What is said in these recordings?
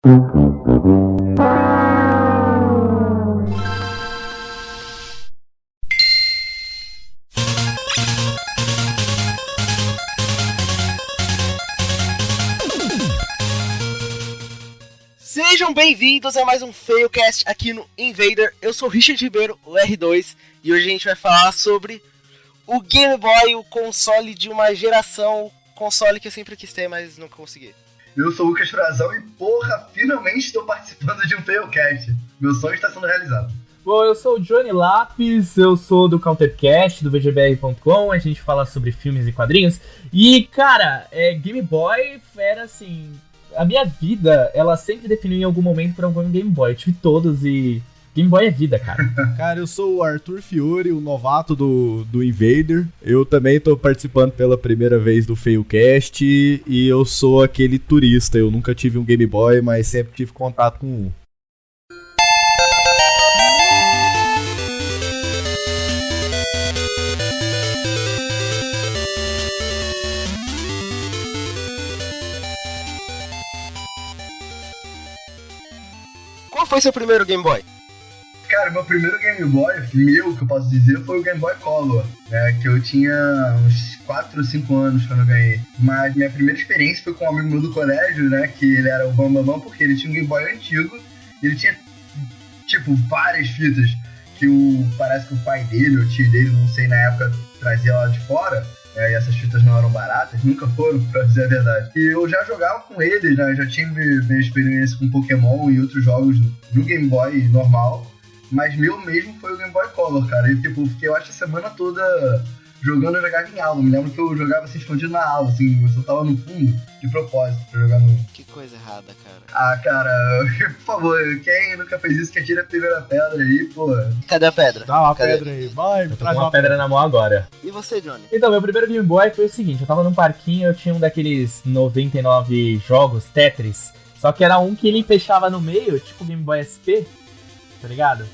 Sejam bem-vindos a mais um Failcast aqui no Invader. Eu sou o Richard Ribeiro, o R2, e hoje a gente vai falar sobre o Game Boy, o console de uma geração, console que eu sempre quis ter, mas nunca consegui. Eu sou o Lucas Frazão e, porra, finalmente estou participando de um Failcast. Meu sonho está sendo realizado. Bom, eu sou o Johnny Lápis, eu sou do Countercast, do VGBR.com, a gente fala sobre filmes e quadrinhos. E, cara, Game Boy era assim... A minha vida, ela sempre definiu em algum momento por algum Game Boy. Eu tive todos e... Game Boy é vida, cara. Cara, eu sou o Arthur Fiore, o novato do Invader. Eu também tô participando pela primeira vez do Failcast e eu sou aquele turista. Eu nunca tive um Game Boy, mas sempre tive contato com um. Qual foi seu primeiro Game Boy? Cara, meu primeiro Game Boy, meu, que eu posso dizer, foi o Game Boy Color, né, que eu tinha uns 4 ou 5 anos quando eu ganhei. Mas minha primeira experiência foi com um amigo meu do colégio, né, que ele era o Bambambam, porque ele tinha um Game Boy antigo, e ele tinha, tipo, várias fitas, que parece que o pai dele, ou o tio dele, não sei, na época, trazia lá de fora, e essas fitas não eram baratas, nunca foram, pra dizer a verdade. E eu já jogava com eles, né, já tive minha experiência com Pokémon e outros jogos no Game Boy normal, mas meu mesmo foi o Game Boy Color, cara. E tipo, fiquei, eu acho, a semana toda jogando, eu jogava em aula. Me lembro que eu jogava assim, escondido na aula, assim, eu só tava no fundo, de propósito, pra jogar no... Que coisa errada, cara. Ah, cara, por favor, quem nunca fez isso, que atira a primeira pedra aí, pô. Cadê a pedra? Dá uma Cadê? pedra aí, vai, Eu tô traz com uma pedra na mão agora. E você, Johnny? Então, meu primeiro Game Boy foi o seguinte, eu tava num parquinho, eu tinha um daqueles 99 jogos, Tetris, só que era um que ele fechava no meio, tipo Game Boy SP, tá ligado?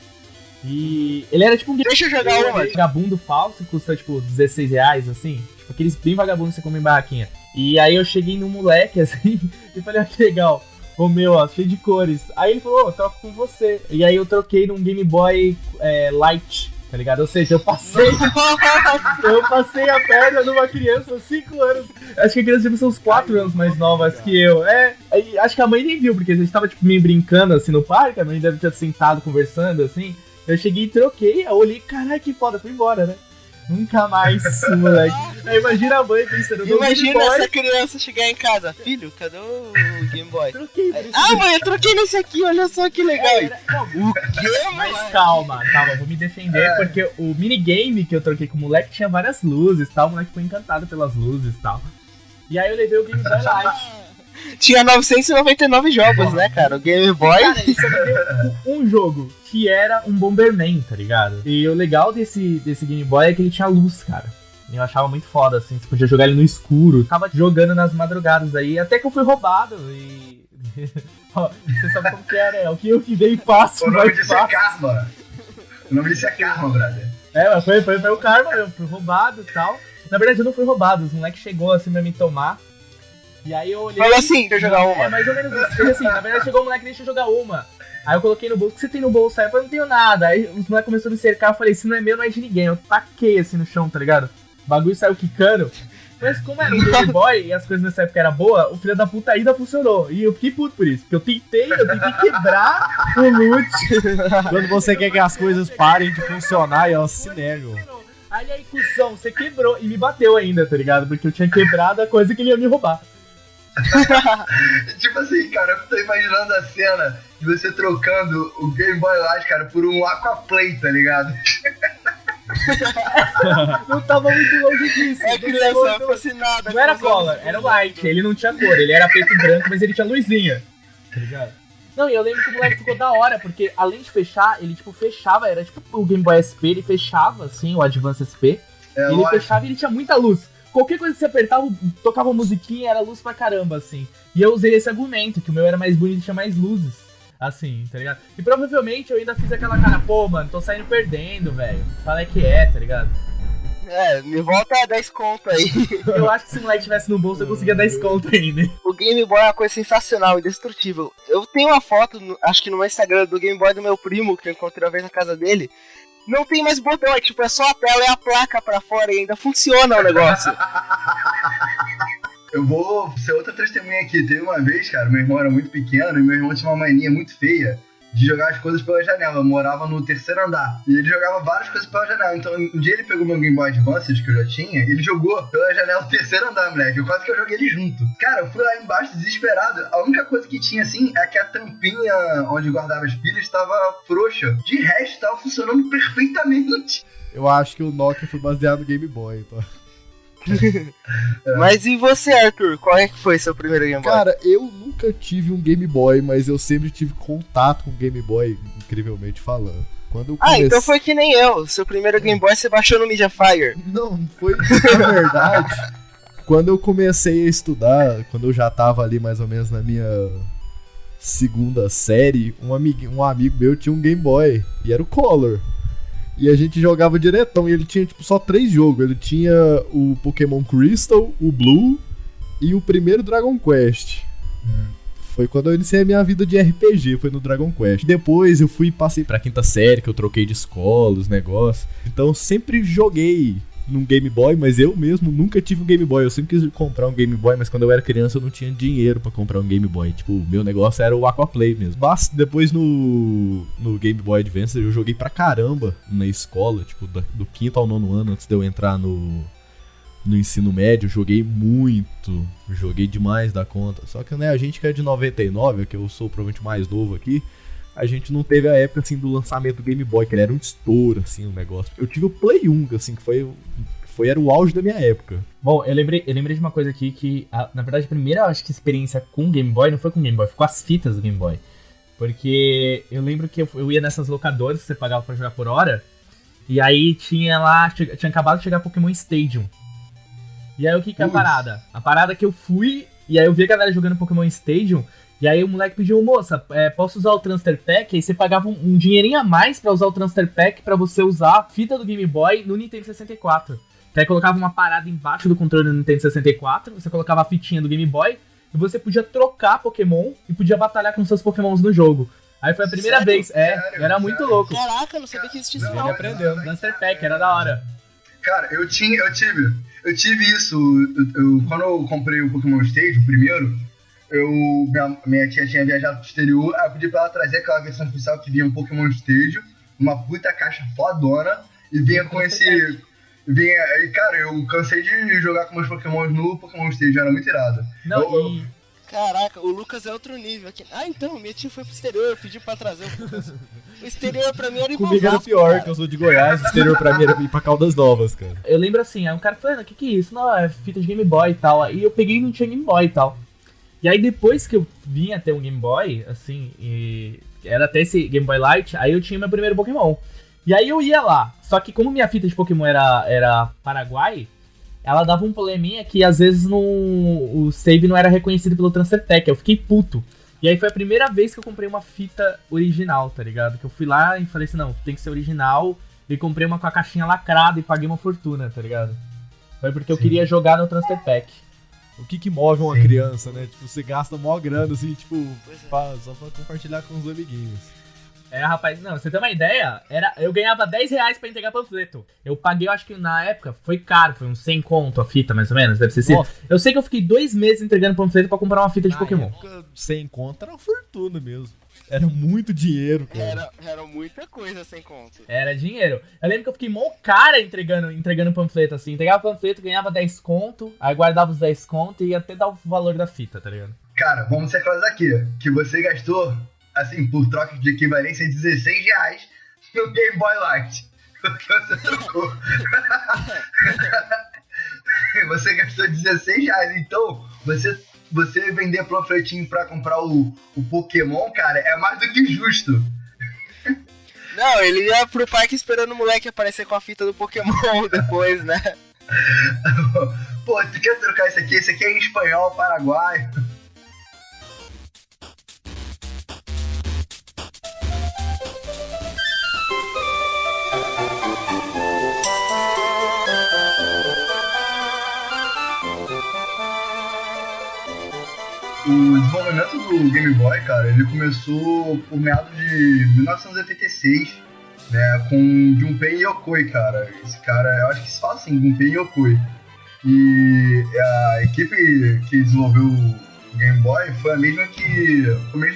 E ele era tipo um Deixa eu jogar uma. vagabundo falso, que custa tipo R$16, assim. Tipo aqueles bem vagabundos que você come em barraquinha. E aí eu cheguei num moleque, assim, e falei, que legal. O meu, ó, cheio de cores. Aí ele falou, eu troco com você. E aí eu troquei num Game Boy Light, tá ligado? Ou seja, eu passei a perna numa criança, 5 anos. Acho que a criança devia ser uns 4 anos mais novas que eu. Aí, acho que a mãe nem viu, porque a gente tava tipo meio brincando assim no parque, a mãe deve ter sentado conversando assim. Eu cheguei e troquei, eu olhei, caralho, que foda, fui embora, né? Nunca mais, moleque. Aí imagina a mãe pensando, Imagina essa criança chegar em casa, filho, cadê o Game Boy? Troquei por isso. Ah, mãe, eu troquei nesse aqui, olha só que legal. O quê, Mas mano? calma, vou me defender, porque o minigame que eu troquei com o moleque tinha várias luzes e tal, o moleque foi encantado pelas luzes e tal. E aí eu levei o Game Boy Light. Tinha 999 jogos, né, cara? O Game Boy. Cara, ele só me deu um jogo, que era um Bomberman, tá ligado? E o legal desse Game Boy é que ele tinha luz, cara. Eu achava muito foda, assim, você podia jogar ele no escuro. Tava jogando nas madrugadas aí, até que eu fui roubado e... Ó, você sabe como que era, é o que eu que dei fácil. O nome disso é Karma. O nome disso é Karma, brother. Mas foi o karma, eu fui roubado e tal. Na verdade eu não fui roubado, os moleques chegou assim pra me tomar. E aí eu olhei... Falou assim, deixa eu jogar uma. Mais ou menos isso. Ele assim, na verdade chegou o moleque, deixa eu jogar uma. Aí eu coloquei no bolso, o que você tem no bolso? Aí eu falei, não tenho nada. Aí os moleques começaram a me cercar, eu falei, se não é meu, não é de ninguém. Eu taquei assim no chão, tá ligado? O bagulho saiu quicando. Mas como era um Game Boy e as coisas nessa época eram boas, o filho da puta ainda funcionou. E eu fiquei puto por isso, porque eu tentei quebrar o loot. Quando você quer que as coisas parem de funcionar, elas se negam. Aí, cuzão, você quebrou e me bateu ainda, tá ligado? Porque eu tinha quebrado a coisa que ele ia me roubar. Tipo assim, cara, eu tô imaginando a cena de você trocando o Game Boy Light, cara, por um Aquaplay, tá ligado? Não tava muito longe disso. É criança fascinada. Não era color, era o light. Ele não tinha cor, ele era preto e branco, mas ele tinha luzinha. Tá ligado? Não, e eu lembro que o moleque ficou da hora, porque além de fechar, ele tipo fechava, era tipo o Game Boy SP, ele fechava assim, o Advance SP. Ele lógico. fechava e ele tinha muita luz. Qualquer coisa que você apertava, tocava musiquinha, era luz pra caramba, assim. E eu usei esse argumento, que o meu era mais bonito e tinha mais luzes. Assim, tá ligado? E provavelmente eu ainda fiz aquela cara, pô, mano, tô saindo perdendo, velho. Fala que tá ligado? Me volta 10 conto aí. Eu acho que se o moleque tivesse no bolso, eu conseguia 10 conto ainda. O Game Boy é uma coisa sensacional, indestrutível. Eu tenho uma foto, acho que no meu Instagram, do Game Boy do meu primo, que eu encontrei uma vez na casa dele. Não tem mais botão, é só a tela e a placa pra fora e ainda funciona o negócio. Eu vou ser outra testemunha aqui. Teve uma vez, cara, meu irmão era muito pequeno e meu irmão tinha uma mania muito feia de jogar as coisas pela janela. Eu morava no 3º andar e ele jogava várias coisas pela janela. Então, um dia ele pegou meu Game Boy Advance, que eu já tinha, e ele jogou pela janela do 3º andar, moleque. Quase que eu joguei ele junto. Cara, eu fui lá embaixo desesperado. A única coisa que tinha, assim, é que a tampinha onde guardava as pilhas estava frouxa. De resto, estava funcionando perfeitamente. Eu acho que o Nokia foi baseado no Game Boy, então. Mas e você, Arthur? Qual é que foi seu primeiro Game Boy? Cara, eu nunca tive um Game Boy, mas eu sempre tive contato com o Game Boy, incrivelmente falando. Quando eu comecei... então foi que nem eu. Seu primeiro Game Boy você baixou no Mediafire. Não foi na verdade. Quando eu comecei a estudar, quando eu já tava ali mais ou menos na minha 2ª série, um amigo meu tinha um Game Boy, e era o Color. E a gente jogava diretão, e ele tinha tipo só 3 jogos. Ele tinha o Pokémon Crystal, o Blue e o primeiro Dragon Quest. Foi quando eu iniciei a minha vida de RPG, foi no Dragon Quest. Depois eu passei pra 5ª série, que eu troquei de escola, os negócios. Então eu sempre joguei num Game Boy, mas eu mesmo nunca tive um Game Boy. Eu sempre quis comprar um Game Boy, mas quando eu era criança eu não tinha dinheiro pra comprar um Game Boy. Tipo, o meu negócio era o Aquaplay mesmo. Depois no Game Boy Advance eu joguei pra caramba na escola, tipo, do 5º ao 9º ano, antes de eu entrar no ensino médio. Joguei muito, joguei demais da conta. Só que, né, a gente que é de 99, que eu sou provavelmente mais novo aqui, a gente não teve a época, assim, do lançamento do Game Boy, que ele era um estouro, assim, o negócio. Eu tive o Play 1, assim, que era o auge da minha época. Bom, eu lembrei de uma coisa aqui que, na verdade, a primeira, acho que experiência com o Game Boy não foi com o Game Boy, foi com as fitas do Game Boy. Porque eu lembro que eu ia nessas locadoras que você pagava pra jogar por hora, e aí tinha acabado de chegar Pokémon Stadium. E aí o que é a parada? A parada é que eu fui, e aí eu vi a galera jogando Pokémon Stadium, e aí o moleque pediu, moça, posso usar o Transfer Pack? Aí você pagava um dinheirinho a mais pra usar o Transfer Pack pra você usar a fita do Game Boy no Nintendo 64. Aí colocava uma parada embaixo do controle do Nintendo 64, você colocava a fitinha do Game Boy, e você podia trocar Pokémon e podia batalhar com seus Pokémons no jogo. Aí foi a primeira vez, era muito louco. Caraca, eu não sabia que existia isso. Ele aprendeu, Transfer Pack, era da hora. Cara, eu tive isso. Quando eu comprei o Pokémon Stage, o primeiro, minha tia tinha viajado pro exterior, aí eu pedi pra ela trazer aquela versão oficial que vinha um Pokémon Stage, uma puta caixa fodona, e vinha com esse... E, cara, eu cansei de jogar com meus Pokémons no Pokémon Stage, era muito irado. Caraca, o Lucas é outro nível aqui. Então, minha tia foi pro exterior, pediu pra trazer o Lucas. O exterior pra mim era igual. Comigo era pior, que eu sou de Goiás, o exterior pra mim era ir pra Caldas Novas, cara. Eu lembro assim, aí um cara falando, o que é isso? Não, é fita de Game Boy e tal. Aí eu peguei e não tinha Game Boy e tal. E aí depois que eu vim a ter um Game Boy, assim, e era até esse Game Boy Light, aí eu tinha meu primeiro Pokémon. E aí eu ia lá, só que como minha fita de Pokémon era Paraguai, ela dava um probleminha que às vezes o save não era reconhecido pelo Transfer Pack, eu fiquei puto. E aí foi a primeira vez que eu comprei uma fita original, tá ligado? Que eu fui lá e falei assim, não, tem que ser original, e comprei uma com a caixinha lacrada e paguei uma fortuna, tá ligado? Foi porque eu queria jogar no Transfer Pack. O que move uma criança, né? Tipo, você gasta mó grana, assim, tipo, só pra compartilhar com os amiguinhos. Rapaz, não, você tem uma ideia? Eu ganhava R$10 pra entregar panfleto. Eu paguei, eu acho que na época, foi caro, foi uns 100 conto a fita, mais ou menos, deve ser assim. Eu sei que eu fiquei 2 meses entregando panfleto pra comprar uma fita de Pokémon. Época, 100 conto era uma fortuna mesmo. Era muito dinheiro, cara. Era muita coisa sem conto. Era dinheiro. Eu lembro que eu fiquei mó cara entregando panfleto, assim. Entregava panfleto, ganhava 10 conto, aí guardava os 10 conto e ia até dar o valor da fita, tá ligado? Cara, vamos ser claros aqui, que você gastou, assim, por troca de equivalência, R$16 no Game Boy Light. Você trocou. Você gastou R$16, então você vender panfletinho pra comprar o Pokémon, cara, é mais do que justo. Não, ele ia pro parque esperando o moleque aparecer com a fita do Pokémon depois, né? Pô, tu quer trocar isso aqui? Esse aqui é em espanhol, paraguaio. do Game Boy, cara, ele começou por meados de 1986, né, com Gunpei Yokoi, cara. Esse cara, eu acho que se fala assim, Gunpei Yokoi. E a equipe que desenvolveu o Game Boy foi o mesmo que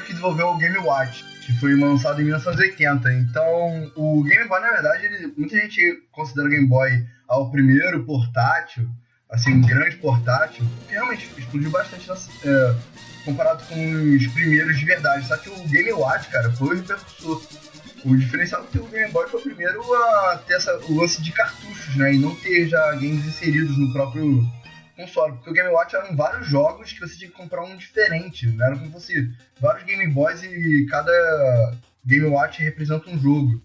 desenvolveu o Game Watch, que foi lançado em 1980. Então, o Game Boy, na verdade, muita gente considera o Game Boy o primeiro portátil, assim, um grande portátil, que realmente explodiu bastante comparado com os primeiros de verdade. Só que o Game Watch, cara, foi o repercussor. O diferencial é que o Game Boy foi o primeiro a ter o lance de cartuchos, né? E não ter já games inseridos no próprio console. Porque o Game Watch eram vários jogos que você tinha que comprar um diferente. Não era como se fosse vários Game Boys e cada Game Watch representa um jogo.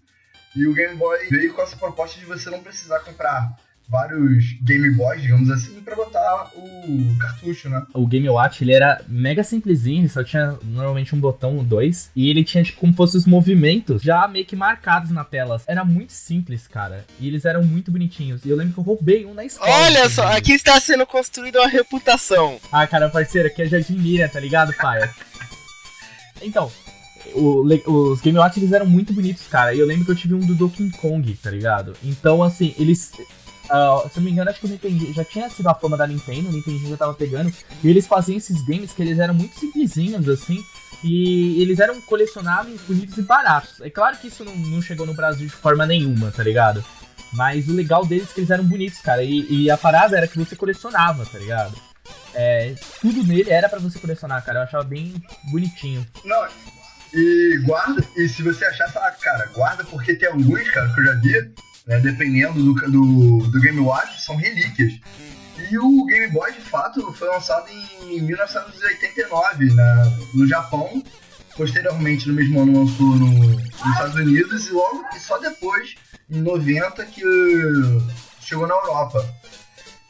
E o Game Boy veio com essa proposta de você não precisar comprar vários Game Boys, digamos assim, pra botar o cartucho, né? O Game Watch, ele era mega simplesinho, ele só tinha normalmente um botão, 2, e ele tinha tipo como fosse os movimentos já meio que marcados na tela. Era muito simples, cara, e eles eram muito bonitinhos. E eu lembro que eu roubei um na escola. Olha só, aqui está sendo construída uma reputação. Ah, cara, parceiro, aqui é Jardim Miriam, tá ligado, pai? Então, os Game Watch, eles eram muito bonitos, cara, e eu lembro que eu tive um do Donkey Kong, tá ligado? Então, assim, eles... se eu não me engano, acho que o Nintendo já tinha sido a fama da Nintendo, o Nintendo já tava pegando, e eles faziam esses games que eles eram muito simplesinhos, assim, e eles eram colecionáveis, bonitos e baratos. É claro que isso não chegou no Brasil de forma nenhuma, tá ligado? Mas o legal deles é que eles eram bonitos, cara, e a parada era que você colecionava, tá ligado? Tudo nele era pra você colecionar, cara, eu achava bem bonitinho. Não, e guarda, e se você achar, cara, guarda, porque tem alguns, cara, que eu já vi, né, dependendo do Game Watch, são relíquias. E o Game Boy, de fato, foi lançado em 1989, no Japão. Posteriormente, no mesmo ano, lançou nos Estados Unidos. E só depois, em 90, que chegou na Europa.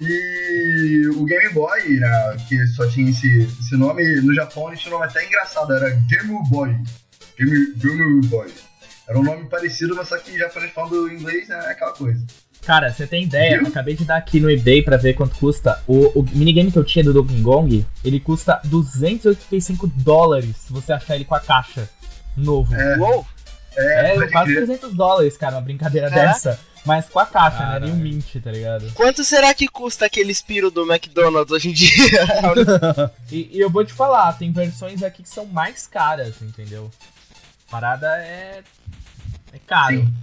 E o Game Boy, né, que só tinha esse nome, no Japão ele tinha um nome até engraçado, era Game Boy. Game Boy. Era um nome parecido, mas só que em japonês falando inglês, né, é aquela coisa. Cara, você tem ideia? Eu acabei de dar aqui no eBay pra ver quanto custa. O minigame que eu tinha do Donkey Kong, ele custa $285 se você achar ele com a caixa novo. Uou! Quase $300, cara, uma brincadeira dessa. Mas com a caixa, né? Nem um mint, tá ligado? Quanto será que custa aquele Spiro do McDonald's hoje em dia? e eu vou te falar, tem versões aqui que são mais caras, entendeu? A parada é caro. Sim.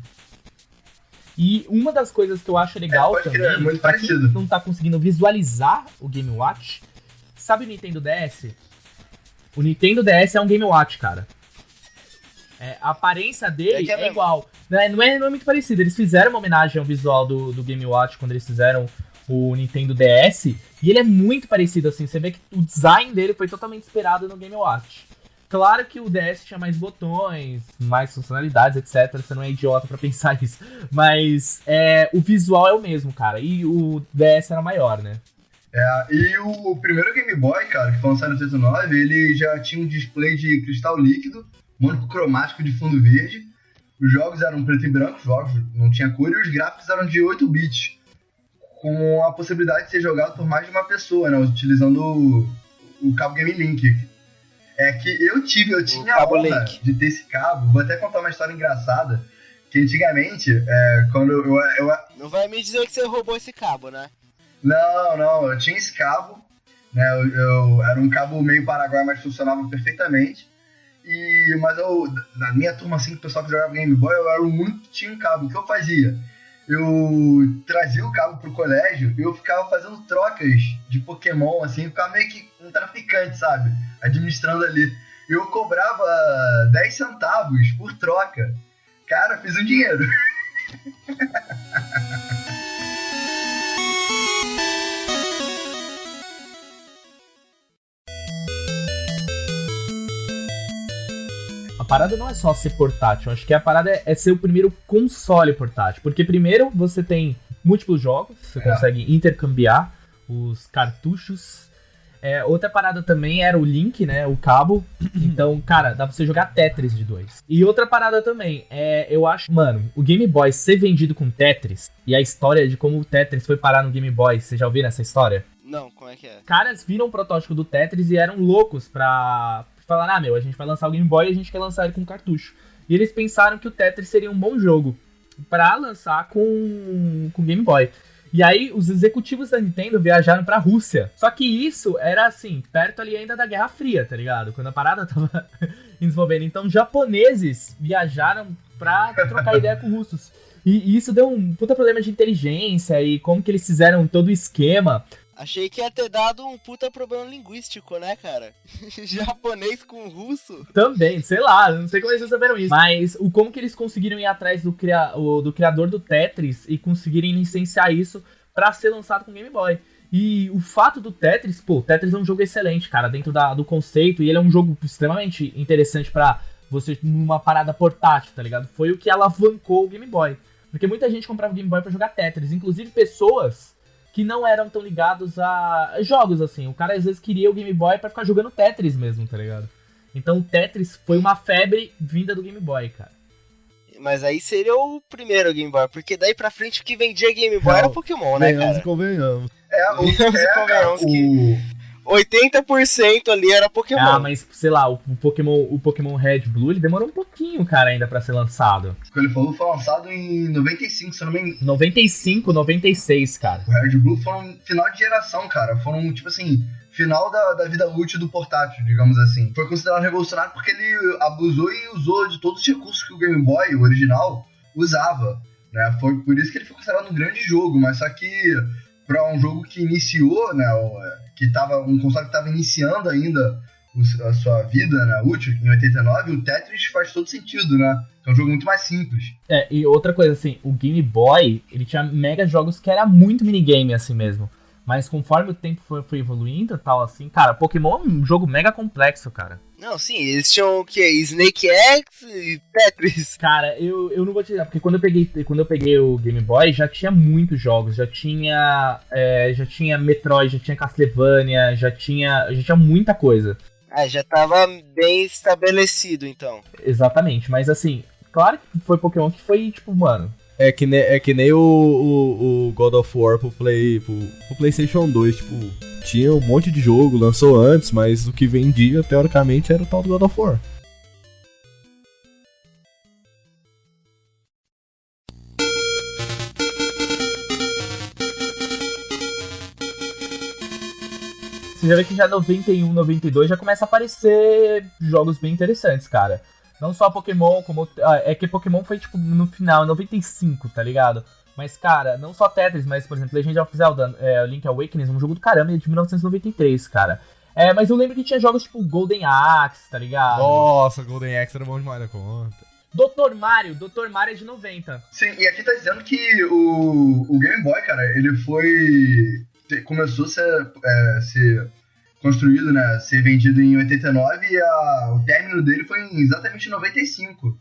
E uma das coisas que eu acho legal também, pra quem não tá conseguindo visualizar o Game Watch, sabe o Nintendo DS? O Nintendo DS é um Game Watch, cara. A aparência dele é igual. Não é muito parecido. Eles fizeram uma homenagem ao visual do Game Watch quando eles fizeram o Nintendo DS. E ele é muito parecido, assim. Você vê que o design dele foi totalmente inspirado no Game Watch. Claro que o DS tinha mais botões, mais funcionalidades, etc. Você não é idiota pra pensar isso. Mas o visual é o mesmo, cara. E o DS era maior, né? E o primeiro Game Boy, cara, que foi lançado em 89, ele já tinha um display de cristal líquido, monocromático de fundo verde. Os jogos eram preto e branco, os jogos não tinha cor, e os gráficos eram de 8 bits, com a possibilidade de ser jogado por mais de uma pessoa, né, utilizando o cabo Game Link. Que eu tinha a honra de ter esse cabo. Vou até contar uma história engraçada, que antigamente, quando eu... Não vai me dizer que você roubou esse cabo, né? Não, eu tinha esse cabo, né, era um cabo meio paraguai, mas funcionava perfeitamente. Mas na minha turma, assim, o pessoal que jogava Game Boy, eu era o único que tinha um cabo. O que eu fazia? Eu trazia o cabo pro colégio e eu ficava fazendo trocas de Pokémon, assim, eu ficava meio que um traficante, sabe? Administrando ali. Eu cobrava 10 centavos por troca. Cara, fiz um dinheiro. A parada não é só ser portátil, acho que a parada é ser o primeiro console portátil. Porque primeiro você tem múltiplos jogos, você consegue intercambiar os cartuchos. Outra parada também era o link, né, o cabo. Então, cara, dá pra você jogar Tetris de 2. E outra parada também, eu acho, mano, o Game Boy ser vendido com Tetris, e a história de como o Tetris foi parar no Game Boy, vocês já ouviram essa história? Não, como é que é? Caras viram o protótipo do Tetris e eram loucos pra falaram, a gente vai lançar o Game Boy e a gente quer lançar ele com cartucho. E eles pensaram que o Tetris seria um bom jogo pra lançar com Game Boy. E aí, os executivos da Nintendo viajaram pra Rússia. Só que isso era, assim, perto ali ainda da Guerra Fria, tá ligado? Quando a parada tava desenvolvendo. Então, japoneses viajaram pra trocar ideia com russos. E isso deu um puta problema de inteligência e como que eles fizeram todo o esquema. Achei que ia ter dado um puta problema linguístico, né, cara? Japonês com russo. Também, sei lá, não sei como eles resolveram isso. Mas como que eles conseguiram ir atrás do criador do Tetris e conseguirem licenciar isso pra ser lançado com Game Boy. E o fato do Tetris, o Tetris é um jogo excelente, cara, dentro do conceito. E ele é um jogo extremamente interessante pra você, numa parada portátil, tá ligado? Foi o que alavancou o Game Boy. Porque muita gente comprava o Game Boy pra jogar Tetris. Inclusive pessoas que não eram tão ligados a jogos, assim. O cara, às vezes, queria o Game Boy pra ficar jogando Tetris mesmo, tá ligado? Então, o Tetris foi uma febre vinda do Game Boy, cara. Mas aí seria o primeiro Game Boy, porque daí pra frente o que vendia Game Boy era o Pokémon, né, cara? Convenhamos. Convenhamos que 80% ali era Pokémon. Ah, mas, sei lá, o Pokémon Red Blue, ele demorou um pouquinho, cara, ainda pra ser lançado. Quando ele falou, foi lançado em 95, se eu não me engano. 95, 96, cara. O Red Blue foi um final de geração, cara. Foram, tipo assim, final da vida útil do portátil, digamos assim. Foi considerado revolucionário porque ele abusou e usou de todos os recursos que o Game Boy, o original, usava, né? Foi por isso que ele foi considerado um grande jogo, mas só que pra um jogo que iniciou, né, um console que tava iniciando ainda a sua vida, né, útil, em 89, o Tetris faz todo sentido, né? É um jogo muito mais simples. E outra coisa, assim, o Game Boy, ele tinha mega jogos que era muito minigame, assim mesmo. Mas conforme o tempo foi evoluindo e tal, assim, cara, Pokémon é um jogo mega complexo, cara. Não, sim, eles tinham o quê? Snake X e Tetris. Cara, eu não vou te dizer, porque quando eu peguei o Game Boy, já tinha muitos jogos, já tinha Metroid, já tinha Castlevania, já tinha muita coisa. Ah, já tava bem estabelecido, então. Exatamente, mas assim, claro que foi Pokémon que foi, tipo, mano... É que nem o God of War pro PlayStation 2, tipo, tinha um monte de jogo, lançou antes, mas o que vendia, teoricamente, era o tal do God of War. Você já vê que já 91, 92 já começa a aparecer jogos bem interessantes, cara. Não só Pokémon, como... é que Pokémon foi, tipo, no final, 95, tá ligado? Mas, cara, não só Tetris, mas, por exemplo, Legend of Zelda, Link Awakening, um jogo do caramba, é de 1993, cara. Mas eu lembro que tinha jogos tipo Golden Axe, tá ligado? Nossa, Golden Axe era bom demais da conta. Dr. Mario é de 90. Sim, e aqui tá dizendo que o Game Boy, cara, ele começou a ser construído, né, ser vendido em 89 e o término dele foi exatamente em 95.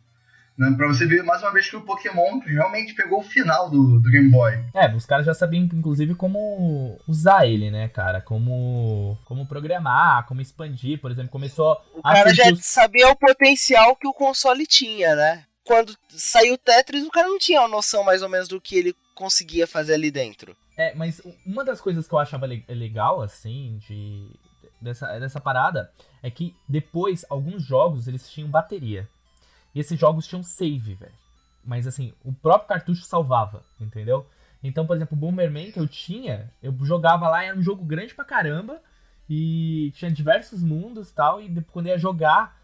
Né, pra você ver mais uma vez que o Pokémon realmente pegou o final do Game Boy. Os caras já sabiam, inclusive, como usar ele, né, cara? Como programar, como expandir, por exemplo, começou o cara já sabia o potencial que o console tinha, né? Quando saiu o Tetris, o cara não tinha uma noção mais ou menos do que ele conseguia fazer ali dentro. Mas uma das coisas que eu achava legal, assim, dessa parada, é que depois, alguns jogos, eles tinham bateria. E esses jogos tinham save, velho. Mas, assim, o próprio cartucho salvava, entendeu? Então, por exemplo, o Bomberman que eu jogava lá, era um jogo grande pra caramba, e tinha diversos mundos e tal, e quando eu ia jogar,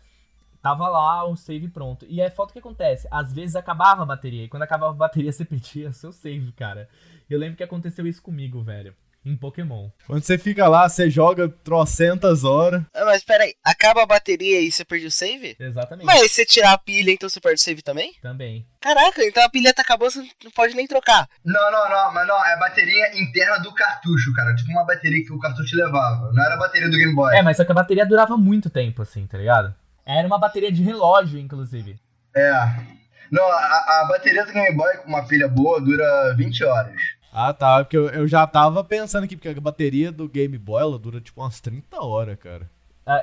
tava lá o save pronto. E é foto que acontece, às vezes acabava a bateria, e quando acabava a bateria, você perdia seu save, cara. Eu lembro que aconteceu isso comigo, velho. Em Pokémon. Quando você fica lá, você joga trocentas horas. Mas peraí, acaba a bateria e você perde o save? Exatamente. Mas se você tirar a pilha, então você perde o save também? Também. Caraca, então a pilha tá acabando, você não pode nem trocar. Não, é a bateria interna do cartucho, cara. Tipo uma bateria que o cartucho levava. Não era a bateria do Game Boy. Mas só que a bateria durava muito tempo, assim, tá ligado? Era uma bateria de relógio, inclusive. Não, a bateria do Game Boy com uma pilha boa dura 20 horas. Ah, tá, porque eu já tava pensando aqui, porque a bateria do Game Boy, ela dura tipo umas 30 horas, cara.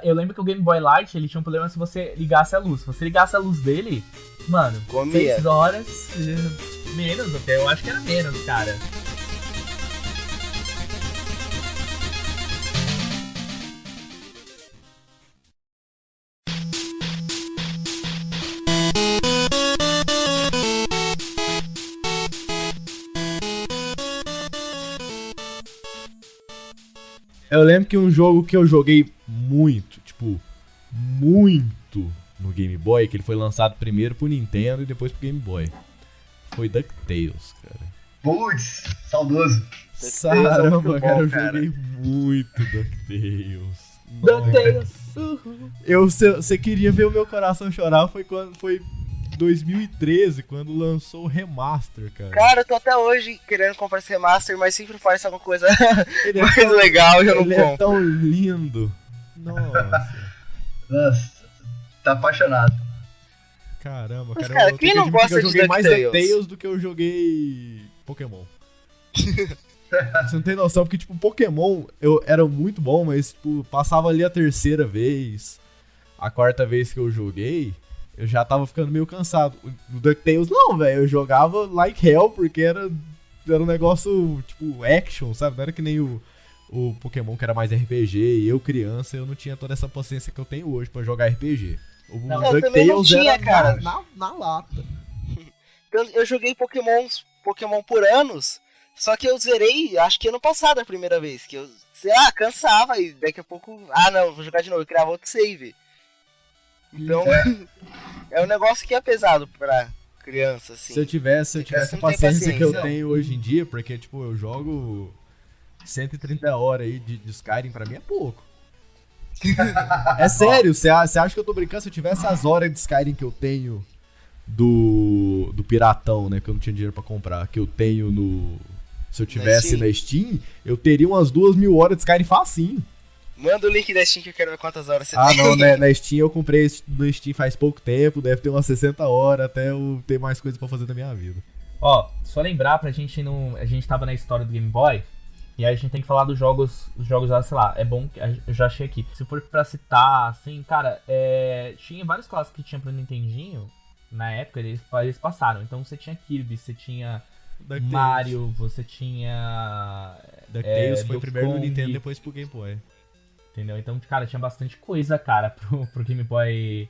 Eu lembro que o Game Boy Light, ele tinha um problema se você ligasse a luz. Se você ligasse a luz dele, mano, comia. 6 horas, menos até, eu acho que era menos, cara. Eu lembro que um jogo que eu joguei muito, tipo, muito no Game Boy, que ele foi lançado primeiro pro Nintendo e depois pro Game Boy, foi DuckTales, cara. Putz, saudoso. Caramba, cara, eu cara. joguei muito DuckTales. DuckTales. Você queria ver o meu coração chorar, foi quando foi 2013, quando lançou o remaster, cara. Cara, eu tô até hoje querendo comprar esse remaster, mas sempre faz alguma coisa Ele mais tão- legal e eu não Ele é compro. tão lindo. Nossa. Nossa, tá apaixonado. Caramba, Mas, cara. cara, eu quem tenho não que admitir que gosta eu de joguei mais DuckTales? DuckTales do que eu joguei Pokémon. Você não tem noção, porque, tipo, Pokémon eu era muito bom, mas, tipo, passava ali a terceira vez, a quarta vez que eu joguei, eu já tava ficando meio cansado. O DuckTales, não, velho, eu jogava like hell, porque era um negócio, tipo, action, sabe? Não era que nem o Pokémon, que era mais RPG, e eu, criança, eu não tinha toda essa paciência que eu tenho hoje pra jogar RPG. O Não, eu também não tinha, era cara. na lata. Eu joguei Pokémon por anos, só que eu zerei, acho que ano passado a primeira vez, que eu, sei lá, cansava e daqui a pouco, não, vou jogar de novo, eu criava outro save. Então, é um negócio que é pesado pra criança, assim. Se eu tivesse Criança a não tem paciência que eu paciência. tenho hoje em dia, porque, tipo, eu jogo 130 horas aí de Skyrim, pra mim é pouco. É sério, você acha que eu tô brincando? Se eu tivesse as horas de Skyrim que eu tenho do Piratão, né, que eu não tinha dinheiro pra comprar, que eu tenho no... Se eu tivesse na Steam, eu teria umas 2.000 horas de Skyrim facinho. Manda o link da Steam que eu quero ver quantas horas você Ah, tem. não, né, na Steam eu comprei no Steam faz pouco tempo, deve ter umas 60 horas até eu ter mais coisa pra fazer na minha vida. Ó, só lembrar pra gente não... A gente tava na história do Game Boy, e aí a gente tem que falar dos jogos lá, sei lá, é bom que eu já achei aqui. Se for pra citar, assim, cara, tinha vários clássicos que tinha pro Nintendinho, na época eles passaram. Então você tinha Kirby, você tinha DuckTales. Mario, você tinha... DuckTales foi Donkey primeiro no Kong. Nintendo, depois pro Game Boy. Entendeu? Então, cara, tinha bastante coisa, cara, pro Game Boy...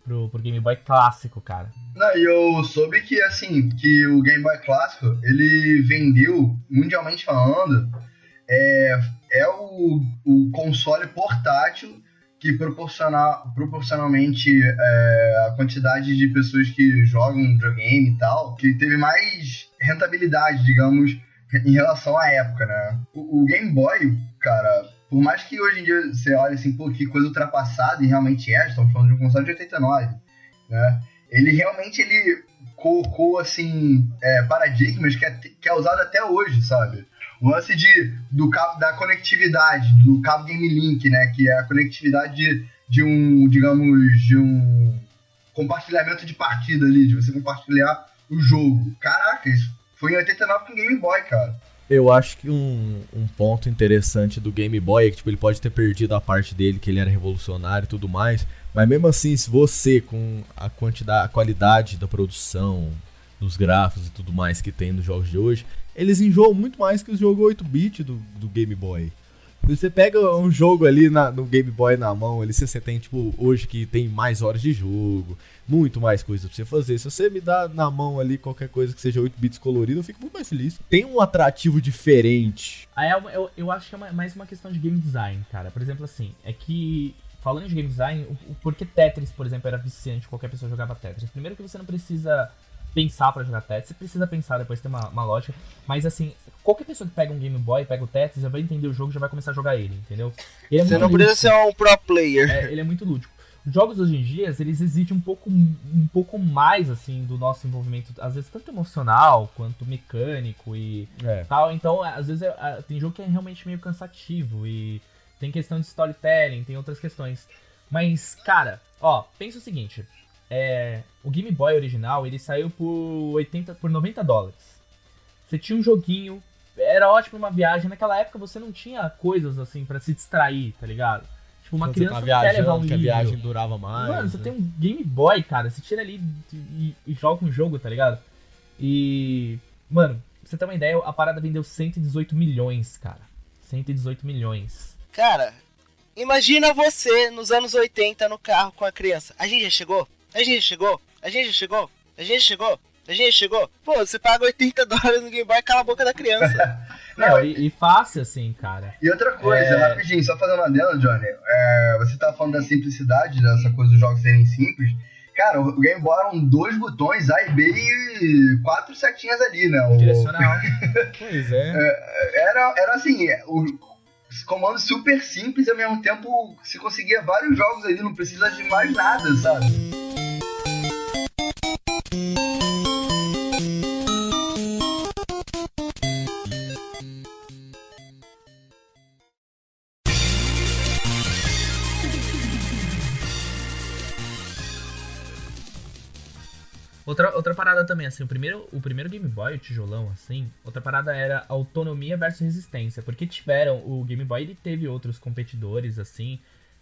Pro Game Boy clássico, cara. Não, e eu soube que, assim, que o Game Boy Clássico, ele vendeu, mundialmente falando, é o console portátil que proporcionalmente a quantidade de pessoas que jogam videogame e tal, que teve mais rentabilidade, digamos, em relação à época, né? O Game Boy, cara, por mais que hoje em dia você olhe assim, pô, que coisa ultrapassada, e realmente estamos falando de um console de 89, né? Ele realmente, colocou, assim, paradigmas que é usado até hoje, sabe? O lance da conectividade, do cabo Game Link, né? Que é a conectividade de um compartilhamento de partida ali, de você compartilhar o jogo. Caraca, isso foi em 89 com o Game Boy, cara. Eu acho que um ponto interessante do Game Boy é que, tipo, ele pode ter perdido a parte dele, que ele era revolucionário e tudo mais, mas mesmo assim, se você, com a qualidade da produção, dos gráficos e tudo mais que tem nos jogos de hoje, eles enjoam muito mais que os jogos 8-bit do Game Boy. Você pega um jogo ali no Game Boy na mão, ali você tem, tipo, hoje que tem mais horas de jogo, muito mais coisa pra você fazer. Se você me dá na mão ali qualquer coisa que seja 8 bits colorido, eu fico muito mais feliz. Tem um atrativo diferente. Aí eu acho que é mais uma questão de game design, cara. Por exemplo, assim, é que, falando de game design, o porquê Tetris, por exemplo, era viciante, qualquer pessoa jogava Tetris. Primeiro que você não precisa pensar pra jogar Tetris, você precisa pensar, depois tem uma lógica, mas assim, qualquer pessoa que pega um Game Boy, pega o Tetris, já vai entender o jogo, já vai começar a jogar ele, entendeu? Ele é Você muito não precisa lúdico. ser um pro player. Ele é muito lúdico. Os jogos hoje em dia, eles exigem um pouco mais, assim, do nosso envolvimento, às vezes tanto emocional, quanto mecânico e tal. Então, às vezes, tem jogo que é realmente meio cansativo e tem questão de storytelling, tem outras questões. Mas, cara, ó, pensa o seguinte, o Game Boy original, ele saiu por $90. Você tinha um joguinho, era ótimo uma viagem, naquela época você não tinha coisas, assim, pra se distrair, tá ligado? Tipo, uma Quando criança você não tá quer levar viajando, um que a livro. viagem durava mais. Mano, você né? tem um Game Boy, cara, você tira ali e joga um jogo, tá ligado? E, mano, pra você ter uma ideia, a parada vendeu 118 milhões, cara. 118 milhões. Cara, imagina você nos anos 80 no carro com a criança. A gente já chegou? A gente já chegou? A gente já chegou? A gente já chegou? A gente já chegou? Pô, você paga $80 no Game Boy e cala a boca da criança. Não, e fácil, assim, cara. E outra coisa, rapidinho, só fazendo uma adendo, Johnny. Você tava falando da simplicidade, dessa coisa dos jogos serem simples. Cara, o Game Boy eram 2 botões, A e B, e 4 setinhas ali, né? Direcional. Pois é. Era assim, os comandos super simples e ao mesmo tempo se conseguia vários jogos ali, não precisa de mais nada, sabe? Outra parada também, assim, o primeiro Game Boy, o tijolão, assim, outra parada era autonomia versus resistência, porque o Game Boy, ele teve outros competidores, assim,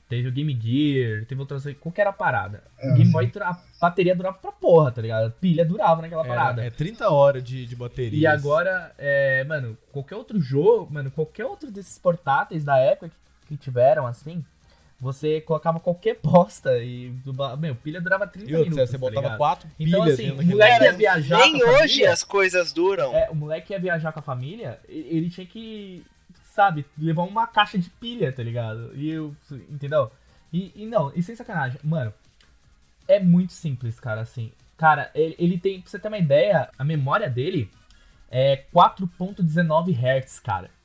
teve o Game Gear, teve outras, qual que era a parada? O Game Boy, a bateria durava pra porra, tá ligado? A pilha durava naquela parada. 30 horas de bateria. E agora, mano, qualquer outro jogo, qualquer outro desses portáteis da época que tiveram, assim, você colocava qualquer bosta e, pilha durava 30 minutos, você botava ligado? 4 pilhas. Então, assim, o moleque ia viajar nem com a hoje família, as coisas duram. o moleque ia viajar com a família, ele tinha que, sabe, levar uma caixa de pilha, tá ligado? Entendeu? E sem sacanagem, mano, é muito simples, cara, assim. Cara, ele tem, pra você ter uma ideia, a memória dele é 4.19 Hz, cara.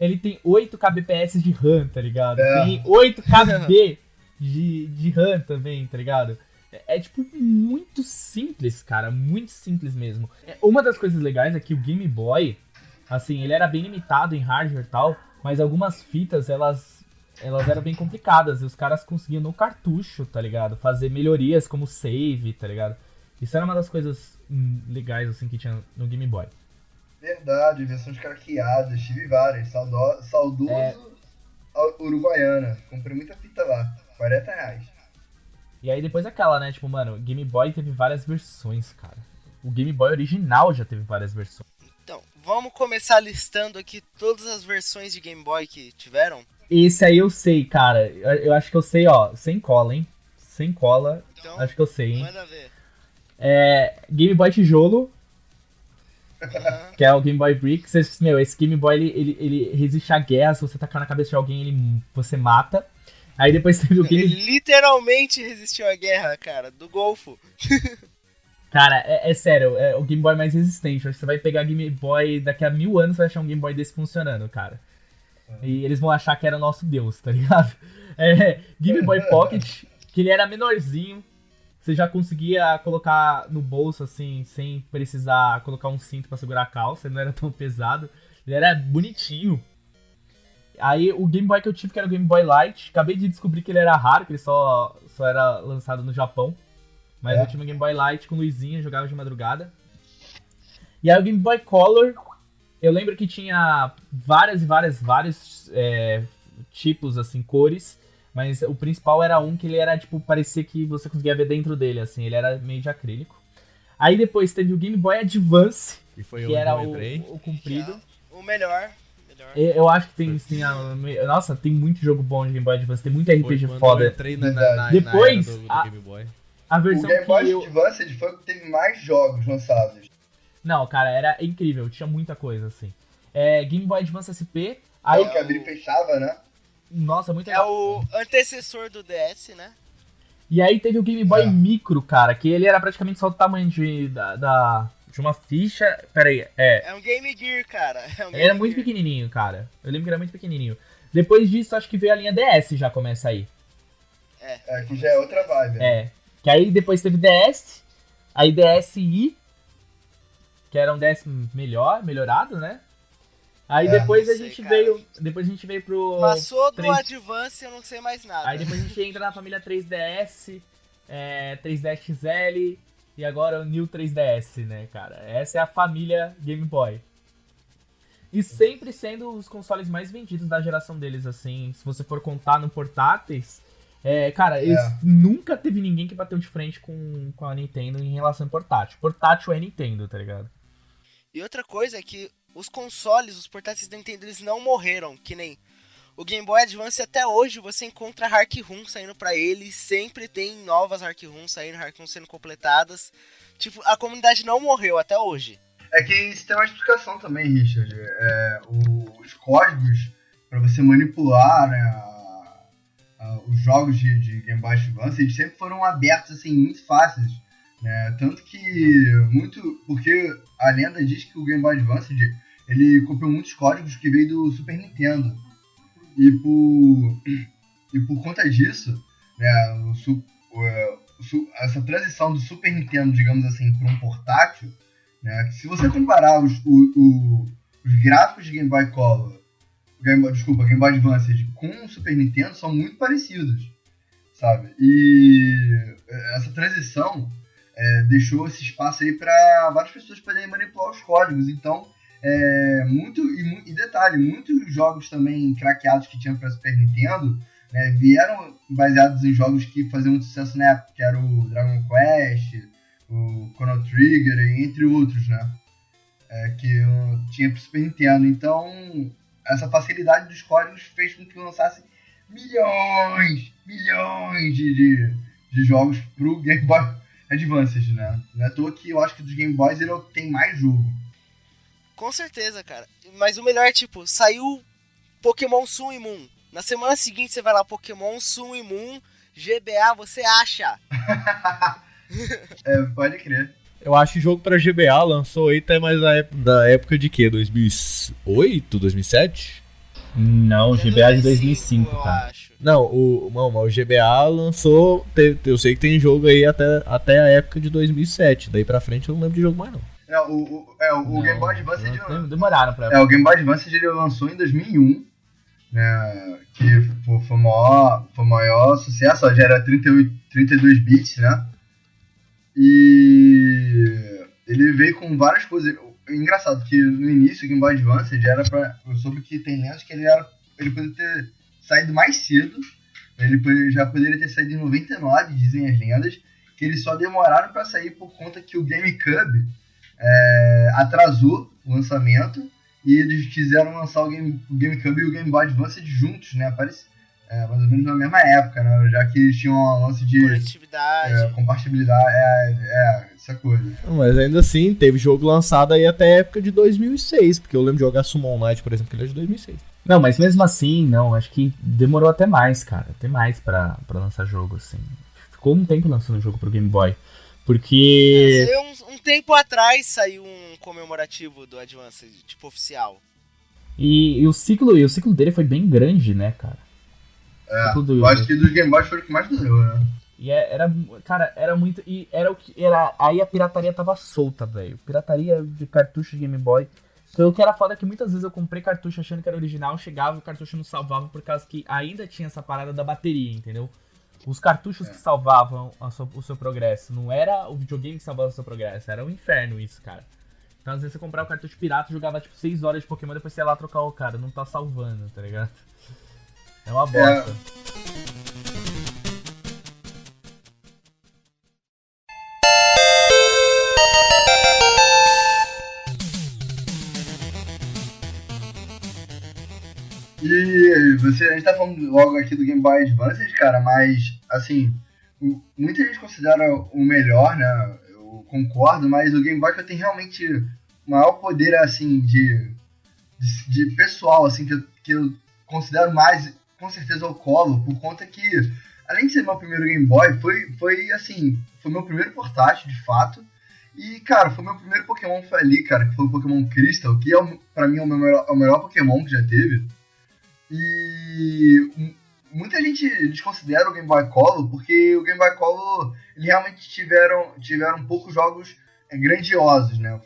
Ele tem 8 kbps de RAM, tá ligado? Tem 8 kb de RAM também, tá ligado? Tipo, muito simples, cara. Muito simples mesmo. Uma das coisas legais é que o Game Boy, assim, ele era bem limitado em hardware e tal, mas algumas fitas, elas eram bem complicadas. E os caras conseguiam no cartucho, tá ligado? Fazer melhorias como save, tá ligado? Isso era uma das coisas legais, assim, que tinha no Game Boy. Verdade, versões craqueadas, tive várias. Saudoso Uruguaiana. Comprei muita fita lá, R$40. E aí depois aquela, né? Tipo, mano, o Game Boy teve várias versões, cara. O Game Boy original já teve várias versões. Então, vamos começar listando aqui todas as versões de Game Boy que tiveram? Esse aí eu sei, cara. Eu acho que eu sei, ó. Sem cola, hein? Sem cola. Então, acho que eu sei, hein? manda ver. Game Boy tijolo. Uhum. Que é o Game Boy Brick. Esse Game Boy, ele resiste à guerra. Se você tacar na cabeça de alguém, você mata. Aí depois teve o Game... Ele literalmente resistiu à guerra, cara, do Golfo. Cara, é sério, é o Game Boy mais resistente. Acho que você vai pegar Game Boy daqui a 1000 anos, você vai achar um Game Boy desse funcionando, cara. E eles vão achar que era nosso Deus, tá ligado? Game Boy Pocket, que ele era menorzinho. Você já conseguia colocar no bolso, assim, sem precisar colocar um cinto pra segurar a calça. Ele não era tão pesado. Ele era bonitinho. Aí o Game Boy que eu tive, que era o Game Boy Light. Acabei de descobrir que ele era raro, que ele só era lançado no Japão. Mas eu tinha um Game Boy Light com luzinha, jogava de madrugada. E aí o Game Boy Color, eu lembro que tinha vários tipos, assim, cores. Mas o principal era um que ele era, tipo, parecia que você conseguia ver dentro dele, assim. Ele era meio de acrílico. Aí depois teve o Game Boy Advance, que era o comprido. O melhor. Eu acho que tem, sim, nossa, tem muito jogo bom de Game Boy Advance, tem muito RPG foda. Eu entrei na depois, era do Game Boy. A versão o Game Boy que Advance foi o que teve mais jogos lançados. Não, cara, era incrível, tinha muita coisa, assim. Game Boy Advance SP, Aí que abria e fechava, né? Nossa, muito legal. É o antecessor do DS, né? E aí teve o Game Boy Micro, cara, que ele era praticamente só o tamanho de uma ficha. Pera aí, É um Game Gear, cara. Ele era muito pequenininho, cara. Eu lembro que era muito pequenininho. Depois disso, acho que veio a linha DS, já começa aí. Que já é outra vibe. Né? Que aí depois teve DS, aí DSi, que era um DS melhorado, né? Aí depois a gente veio pro... Passou do Advance, eu não sei mais nada. Aí depois a gente entra na família 3DS, 3DS XL e agora o New 3DS, né, cara? Essa é a família Game Boy. E sempre sendo os consoles mais vendidos da geração deles, assim, se você for contar no portáteis, cara, nunca teve ninguém que bateu de frente com a Nintendo em relação ao portátil. Portátil é Nintendo, tá ligado? E outra coisa é que os consoles, os portáteis da Nintendo, eles não morreram, que nem o Game Boy Advance. Até hoje você encontra Hark Room saindo pra ele, sempre tem novas Hark Room saindo, Hark Room sendo completadas. Tipo, a comunidade não morreu até hoje. É que isso tem uma explicação também, Richard. Os códigos para você manipular, né, os jogos de Game Boy Advance, eles sempre foram abertos assim, muito fáceis. Né? Tanto que porque a lenda diz que o Game Boy Advance ele copiou muitos códigos que veio do Super Nintendo. E por conta disso, né, essa transição do Super Nintendo, digamos assim, para um portátil, né, se você comparar os gráficos de Game Boy Color, Game Boy Advance com o Super Nintendo, são muito parecidos, sabe? E essa transição deixou esse espaço aí para várias pessoas poderem manipular os códigos. Então, e detalhe, muitos jogos também craqueados que tinham para Super Nintendo, né, vieram baseados em jogos que faziam muito sucesso na época, que era o Dragon Quest, o Chrono Trigger, entre outros, né, que tinha para Super Nintendo. Então, essa facilidade dos códigos fez com que lançassem milhões de jogos pro Game Boy Advance, né? Não é à toa que eu acho que dos Game Boys ele tem mais jogo. Com certeza, cara. Mas o melhor é, tipo, saiu Pokémon Sun e Moon. Na semana seguinte você vai lá, Pokémon Sun e Moon, GBA, você acha? Pode crer. Eu acho que jogo pra GBA lançou aí até mais da época de quê? 2008, 2007? Não, o GBA é de 2005, eu cara. acho. Não, o GBA lançou, eu sei que tem jogo aí até a época de 2007, daí pra frente eu não lembro de jogo mais não. O Game Boy Advance demoraram pra o Game Boy Advance ele lançou em 2001, né, que foi o maior sucesso, ó, já era 32 bits, né, e ele veio com várias coisas. Engraçado que no início o Game Boy Advance eu soube que tem lendas que ele poderia ter saído mais cedo, ele já poderia ter saído em 99, dizem as lendas, que eles só demoraram para sair por conta que o GameCube atrasou o lançamento e eles quiseram lançar o GameCube e o Game Boy Advance juntos, né? Mais ou menos na mesma época, né? Já que eles tinham um lance de conectividade, compatibilidade, essa coisa. Mas ainda assim, teve jogo lançado aí até a época de 2006, porque eu lembro de jogar Summon Night, por exemplo, que ele é de 2006. Não, mas mesmo assim, não, acho que demorou até mais, cara. Até mais pra lançar jogo, assim. Ficou um tempo lançando o jogo pro Game Boy. Porque... um tempo atrás saiu um comemorativo do Advance, tipo, oficial. E o ciclo dele foi bem grande, né, cara? Eu acho que dos Game Boys foi o que mais durou, né? E era muito... E era o que... Aí a pirataria tava solta, velho. Pirataria de cartucho de Game Boy. Então o que era foda é que muitas vezes eu comprei cartucho achando que era original, chegava e o cartucho não salvava por causa que ainda tinha essa parada da bateria, entendeu? Os cartuchos que salvavam o seu progresso, não era o videogame que salvava o seu progresso, era um inferno isso, cara. Então às vezes você comprava o cartucho pirata, jogava tipo 6 horas de Pokémon, depois você ia lá trocar o cara, não tá salvando, tá ligado? É uma bosta. E a gente tá falando logo aqui do Game Boy Advance, cara, mas, assim, muita gente considera o melhor, né, eu concordo, mas o Game Boy que eu tenho realmente o maior poder, assim, de pessoal, assim, que eu considero mais, com certeza, o Color, por conta que, além de ser meu primeiro Game Boy, foi meu primeiro portátil, de fato, e, cara, foi meu primeiro Pokémon foi ali, cara, que foi o Pokémon Crystal, que pra mim é o melhor Pokémon que já teve. E muita gente desconsidera o Game Boy Color, porque o Game Boy Color ele realmente tiveram poucos jogos grandiosos, né?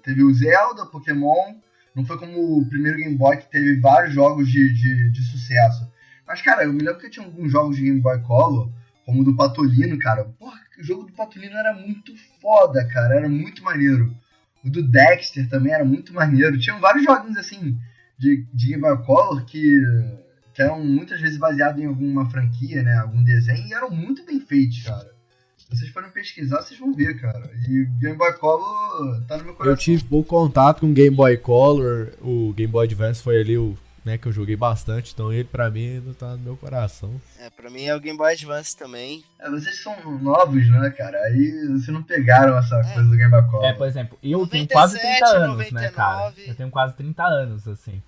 Teve o Zelda, Pokémon, não foi como o primeiro Game Boy que teve vários jogos de sucesso. Mas, cara, eu me lembro que tinha alguns jogos de Game Boy Color, como o do Patolino, cara. Porra, o jogo do Patolino era muito foda, cara, era muito maneiro. O do Dexter também era muito maneiro. Tinham vários joguinhos assim de Game Boy Color que eram muitas vezes baseados em alguma franquia, né, algum desenho, e eram muito bem feitos, cara. Se vocês forem pesquisar, vocês vão ver, cara. E Game Boy Color tá no meu coração. Eu tive pouco contato com Game Boy Color, o Game Boy Advance foi ali o né, que eu joguei bastante, então ele pra mim ainda tá no meu coração. Pra mim é o Game Boy Advance também. Vocês são novos, né, cara? Aí vocês não pegaram essa coisa do Game Boy Color. Por exemplo, eu tenho 97, quase 30 anos, 99. né, cara? Eu tenho quase 30 anos, assim.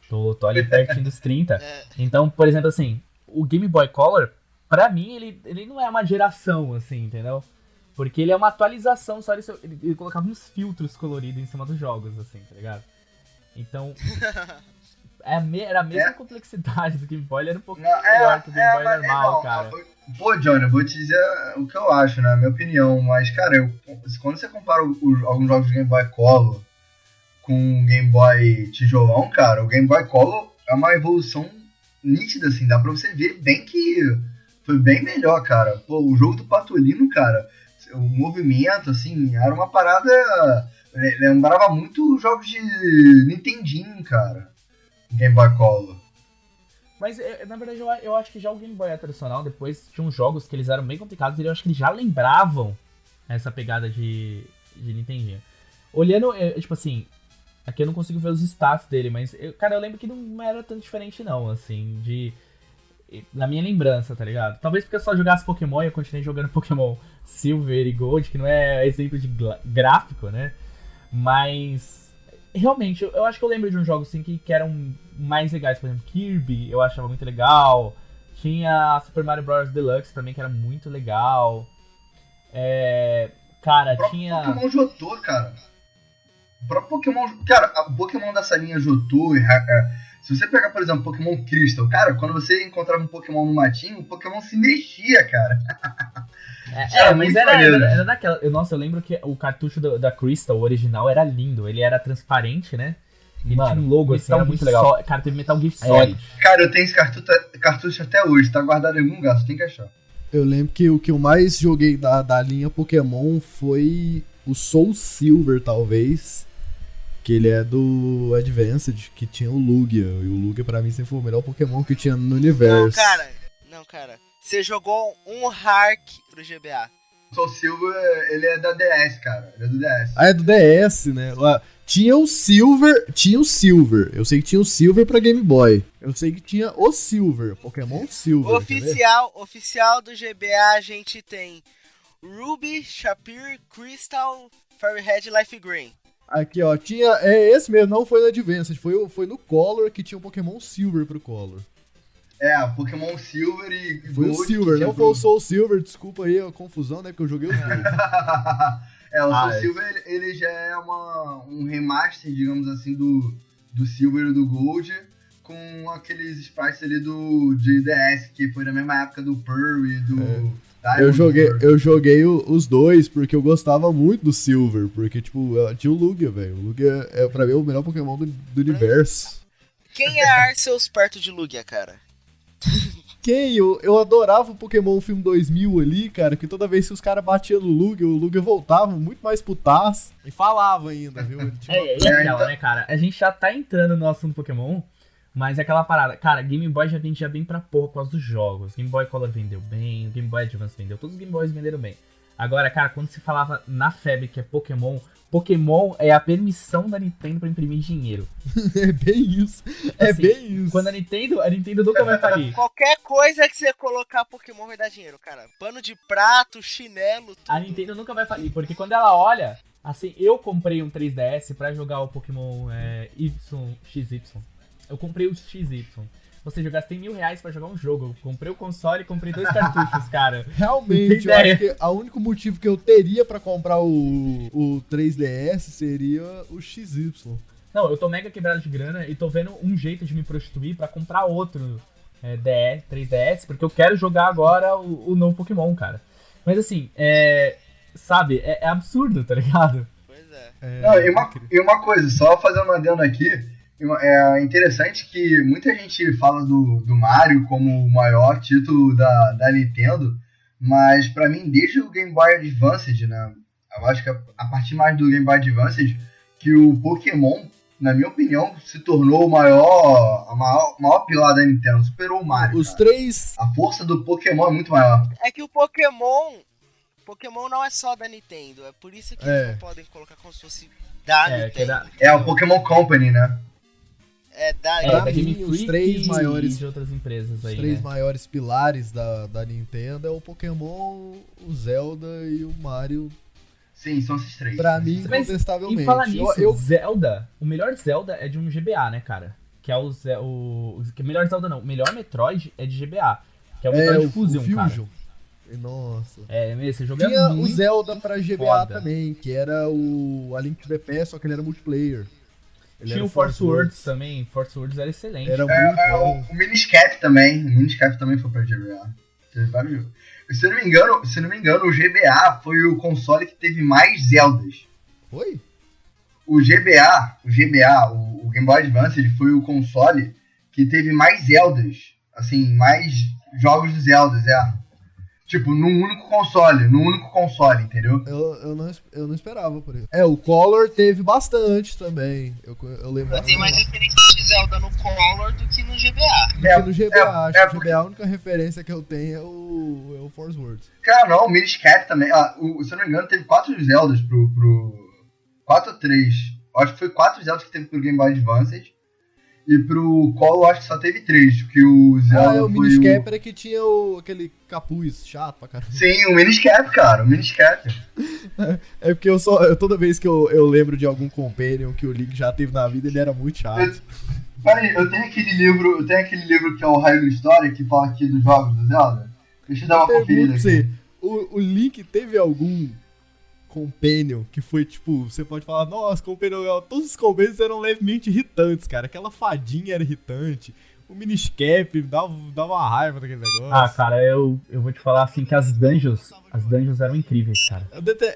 Tô ali pertinho dos 30. Então, por exemplo, assim, o Game Boy Color, pra mim, ele não é uma geração, assim, entendeu? Porque ele é uma atualização, só ele colocava uns filtros coloridos em cima dos jogos, assim, tá ligado? Então, era a mesma complexidade do Game Boy, ele era um pouco melhor que o Game Boy normal, cara. Pô, Johnny, eu vou te dizer o que eu acho, né? A minha opinião. Mas, cara, quando você compara alguns jogos de Game Boy Color com o Game Boy tijolão, cara, o Game Boy Color é uma evolução nítida, assim. Dá pra você ver bem que foi bem melhor, cara. Pô, o jogo do Patolino, cara, o movimento, assim, era uma parada... Lembrava muito jogos de Nintendinho, cara. Game Boy Color. Mas, na verdade, eu acho que já o Game Boy tradicional, depois tinha uns jogos que eles eram bem complicados e eu acho que eles já lembravam essa pegada de Nintendinho. Olhando, tipo assim, aqui eu não consigo ver os stats dele, mas, cara, eu lembro que não era tão diferente não, assim, na minha lembrança, tá ligado? Talvez porque eu só jogasse Pokémon e eu continuei jogando Pokémon Silver e Gold, que não é exemplo de gráfico, né? Mas, realmente, eu acho que eu lembro de uns jogos assim que eram mais legais. Por exemplo, Kirby, eu achava muito legal. Tinha Super Mario Bros. Deluxe também, que era muito legal. Cara, tinha... Pokémon Jotô, cara. O próprio Pokémon... Cara, o Pokémon dessa linha Jotô... Se você pegar, por exemplo, Pokémon Crystal, cara, quando você encontrava um Pokémon no matinho, o Pokémon se mexia, cara. Mas era daquela... Nossa, eu lembro que o cartucho da Crystal, o original, era lindo. Ele era transparente, né? Ele tinha um logo assim, era muito legal. Cara, teve Metal Gear Solid. Cara, eu tenho esse cartucho até hoje, tá guardado em algum lugar, você tem que achar. Eu lembro que o que eu mais joguei da linha Pokémon foi o Soul Silver, talvez. Que ele é do Advanced, que tinha o Lugia. E o Lugia, pra mim, sempre foi o melhor Pokémon que tinha no universo. Não, cara. Você jogou um Hark pro GBA. O Soul Silver, ele é da DS, cara. Ele é do DS. Ah, é do DS, né? Tinha o Silver. Eu sei que tinha o Silver pra Game Boy. Eu sei que tinha o Silver, Pokémon Silver. Oficial do GBA, a gente tem Ruby, Sapphire, Crystal, Fairy Red e Life Green. Aqui, ó, tinha... esse mesmo, não foi no Advanced, foi no Color, que tinha o Pokémon Silver pro Color. Pokémon Silver e foi Gold. O Silver, não foi o Soul Silver, desculpa aí a confusão, né, porque eu joguei os dois. O Soul Silver, ele já é um remaster, digamos assim, do Silver e do Gold, com aqueles sprites ali de DS, que foi na mesma época do Pearl e do... Eu joguei os dois porque eu gostava muito do Silver, porque, tipo, tinha o Lugia, velho. O Lugia é, pra mim, o melhor Pokémon do universo. Quem é Arceus perto de Lugia, cara? Eu adorava o Pokémon Filme 2000 ali, cara, que toda vez que os caras batiam no Lugia, o Lugia voltava muito mais putaz e falava ainda, viu? Aquela, né, cara? A gente já tá entrando no assunto Pokémon, mas é aquela parada. Cara, Game Boy já vendia bem pra porra por causa dos jogos. Game Boy Color vendeu bem, o Game Boy Advance vendeu, todos os Game Boys venderam bem. Agora, cara, quando se falava na febre que é Pokémon é a permissão da Nintendo pra imprimir dinheiro. É bem isso. Bem isso. Quando a Nintendo nunca vai falir. Qualquer coisa que você colocar Pokémon vai dar dinheiro, cara. Pano de prato, chinelo, tudo. A Nintendo nunca vai falir, porque quando ela olha... Assim, eu comprei um 3DS pra jogar o Pokémon XY. Eu comprei o XY. Ou seja, eu gastei R$1.000 pra jogar um jogo. Eu comprei o console e comprei 2 cartuchos, cara. Realmente, eu acho que o único motivo que eu teria pra comprar o 3DS seria o XY. Não, eu tô mega quebrado de grana e tô vendo um jeito de me prostituir pra comprar outro 3DS, porque eu quero jogar agora o novo Pokémon, cara. Mas assim, sabe, é absurdo, tá ligado? Pois e uma coisa, só fazendo uma adendo aqui, é interessante que muita gente fala do Mario como o maior título da Nintendo, mas pra mim, desde o Game Boy Advance, né, eu acho que a partir mais do Game Boy Advance, que o Pokémon, na minha opinião, se tornou a maior pilar da Nintendo, superou o Mario. A força do Pokémon é muito maior. É que o Pokémon não é só da Nintendo, é por isso que eles não podem colocar como se fosse da Nintendo. É o Pokémon Company, né? Pra da mim, Game os Freak três maiores- e de outras empresas aí, Os três né? maiores pilares da Nintendo é o Pokémon, o Zelda e o Mario. Sim, são esses três. Pra mim, Mas, incontestavelmente. E falar nisso, eu, Zelda, o melhor Zelda é de um GBA, né, cara? Que é que melhor Zelda não, o melhor Metroid é de GBA. Que é o Metroid Fusion, cara. Nossa. Esse jogo Tinha é o muito Zelda pra GBA foda. também, que era o A Link to the Past, só que ele era multiplayer. Ele Tinha era o Force Words também, Force Words era excelente. Era muito bom. O Miniscap também. O Miniscap também foi pra GBA. Teve vários jogos. Se eu não me engano, o GBA foi o console que teve mais Zeldas. Foi? O GBA, o Game Boy Advance, foi o console que teve mais Zeldas. Assim, mais jogos de Zeldas, Tipo, num único console, entendeu? Eu não esperava por isso. O Color teve bastante também. Eu lembro. Eu tenho mais referência de Zelda no Color do que no GBA. do que no GBA. Acho que no GBA a única referência que eu tenho é o Force Words. Cara, não, o Miniscap também. Se eu não me engano, teve 4 Zeldas pro 4 ou 3. Acho que foi 4 Zeldas que teve pro Game Boy Advance. E pro Color, acho que só teve 3. Que o Zelda O foi Miniscap era que tinha aquele capuz chato pra caramba. Sim, o Miniscap, cara. O Miniscap. É porque toda vez que eu lembro de algum Companion que o Link já teve na vida, ele era muito chato. Peraí, eu tenho aquele livro que é o Raio da História, que fala aqui dos jogos do Zelda. Deixa eu dar uma Pergunto conferida pra aqui. você, o Link teve algum Companion que foi tipo, você pode falar, nossa, Companion, todos os Companions eram levemente irritantes, cara. Aquela fadinha era irritante, o Miniscap dava uma raiva daquele negócio. Ah, cara, eu vou te falar assim que as dungeons eram incríveis, cara.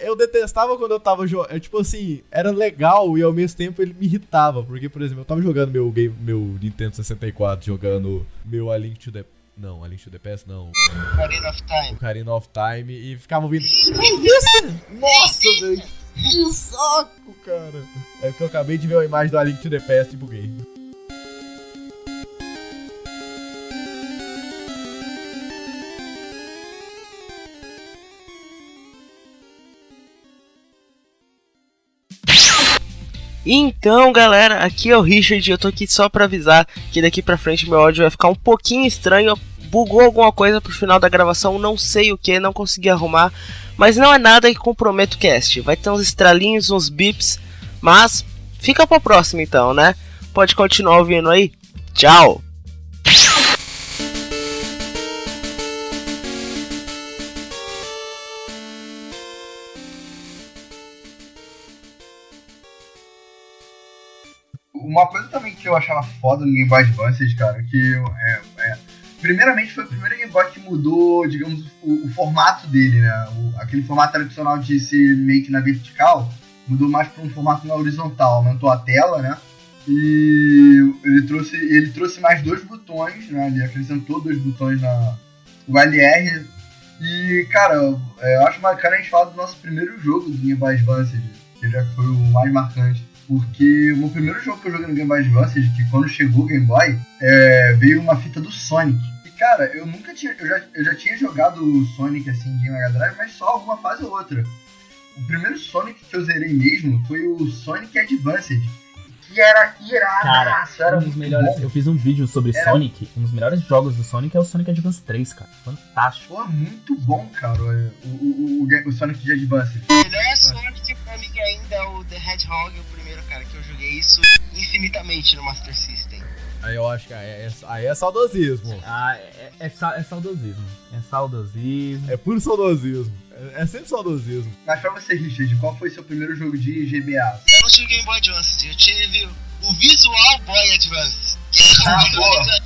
Eu detestava quando eu tava jogando, tipo assim, era legal e ao mesmo tempo ele me irritava, porque, por exemplo, eu tava jogando meu Nintendo 64, jogando meu A Link to the Past não. Ocarina of Time. O Ocarina of Time e ficava ouvindo. Nossa, velho. Que saco, cara. É porque eu acabei de ver a imagem do A Link to the Past e buguei. Então, galera, aqui é o Richard e eu tô aqui só pra avisar que daqui pra frente meu áudio vai ficar um pouquinho estranho. Bugou alguma coisa pro final da gravação, não sei o que, não consegui arrumar. Mas não é nada que comprometa o cast. Vai ter uns estralinhos, uns bips, mas fica pra próxima então, né? Pode continuar ouvindo aí. Tchau! Uma coisa também que eu achava foda no Game Boy Advance, cara, que primeiramente foi o primeiro Game Boy que mudou, digamos, o formato dele, né? Aquele formato tradicional de ser meio que na vertical, mudou mais para um formato na horizontal, aumentou a tela, né? E ele trouxe mais 2 botões, né? Ele acrescentou 2 botões o LR. E, cara, eu acho bacana a gente falar do nosso primeiro jogo do Game Boy Advance, que já foi o mais marcante. Porque o meu primeiro jogo que eu joguei no Game Boy Advance, que quando chegou o Game Boy, veio uma fita do Sonic. E, cara, eu já tinha jogado o Sonic, assim, de Mega Drive, mas só alguma fase ou outra. O primeiro Sonic que eu zerei mesmo foi o Sonic Advanced, que era iradaço, Cara, era um dos muito melhores. bom. Eu fiz um vídeo sobre Sonic. Um dos melhores jogos do Sonic é o Sonic Advance 3, cara. Fantástico. Pô, muito bom, cara, o Sonic de Advanced. O melhor Sonic pra mim ainda é o The Hedgehog, o primeiro, cara, que eu joguei isso infinitamente no Master System. Aí eu acho que aí é saudosismo. Ah, é saudosismo. É saudosismo. É puro saudosismo. É sempre saudosismo. Mas pra você, Richard, qual foi seu primeiro jogo de GBA? Eu não tive Game Boy Advance, eu tive o Visual Boy Advance. Boa.